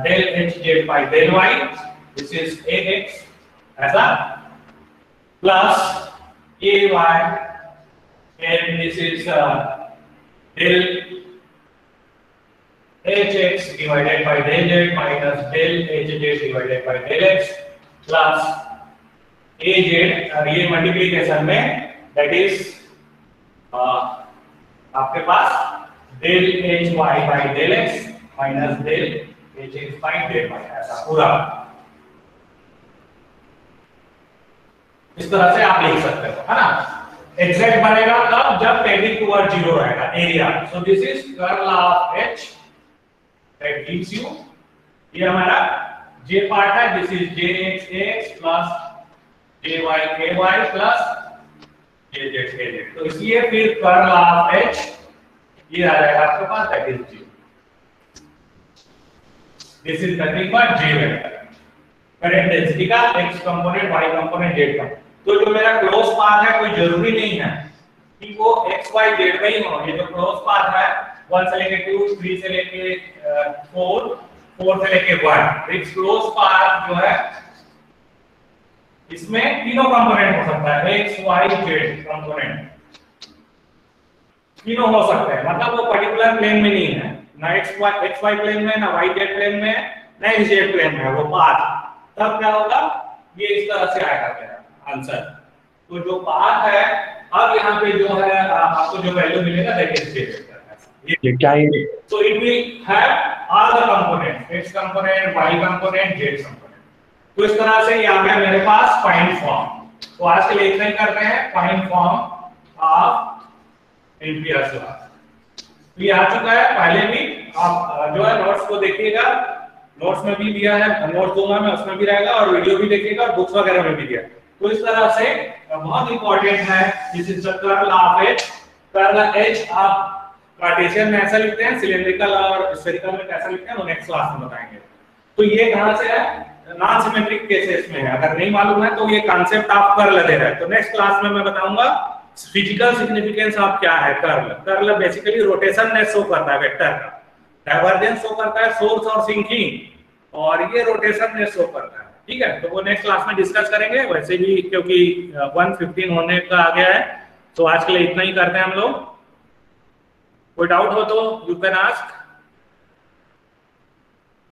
del h z by del y, this is ax ऐसा, plus ay and this is del hx divided by del z minus del hz divided by del x plus az, ये multiplication में that is आपके पास del hy by del x minus del hx by del y ऐसा पूरा। इस तरह से आप लिख सकते हो, है ना। एग्जैक्ट बनेगा तब जब टेंडिंग टुवर्ड 0 रहेगा area. So this is curl of h that gives you, ये हमारा j पार्ट है, this is jx ax plus jy ky plus jz kz, तो इसलिए फिर कर्ल ऑफ h ये आ जाएगा आपके पास that is 0। This is nothing but j vector current density का x component y component z का। तो जो मेरा क्लोज पाथ है कोई जरूरी नहीं है कि वो x y z में ही हो, ये जो क्लोज पाथ है 1 से लेके 2 3 से लेके 4 4 से लेके 1, इस क्लोज पाथ जो है इसमें तीनों कंपोनेंट हो सकता है, x y z कंपोनेंट तीनों हो सकते हैं। मतलब वो पर्टिकुलर प्लेन में नहीं है, ना x y प्लेन में, ना y z प्लेन में, ना z प्लेन में वो पाथ। तब क्या होगा, ये इस तरह से आएगा मेरा आंसर। तो जो पाथ है अब यहाँ पे जो है आपको जो वैल्यू मिलेगा दैट इज j वेक्टर। ये क्या है, so it will have all the component, x component, y component, z component. तो इस तरह से ये आ गया मेरे पास फाइंड फॉर्म। तो आज के लिए इतना ही करते हैं, find form of Ampere's law. तो ये आ चुका है, पहले भी आप जो है नोट्स को देखिएगा, नोट्स में भी दिया है, नोट्स दूंगा मैं उसमें भी रहेगा, और वीडियो भी देखिएगा और बुक्स वगैरह में भी दिया। तो इस तरह से बहुत इंपॉर्टेंट है, this is the curl of H. Curl H आप कार्टेशियन में ऐसा लिखते हैं, सिलिंड्रिकल और स्फेरिकल में कैसा लिखते हैं वो नेक्स्ट क्लास में बताएंगे। तो ये कहां से है, नॉन सिमेट्रिक केसेस में है। अगर नहीं मालूम है तो ये कॉन्सेप्ट आप कर्ल दे रहे हैं, तो नेक्स्ट क्लास में मैं बताऊंगा फिजिकल सिग्निफिकेंस ऑफ क्या है कर्ल। कर्ल बेसिकली रोटेशन ने शो करता है वेक्टर का, डाइवर्जेंस शो करता है सोर्स और सिंकिंग, और ये रोटेशन ने शो करता है। ठीक है, तो वो नेक्स्ट क्लास में डिस्कस करेंगे। वैसे भी क्योंकि 1:15 होने का आ गया है, तो आज के लिए इतना ही करते हैं हम लोग। कोई डाउट हो तो यू कैन आस्क।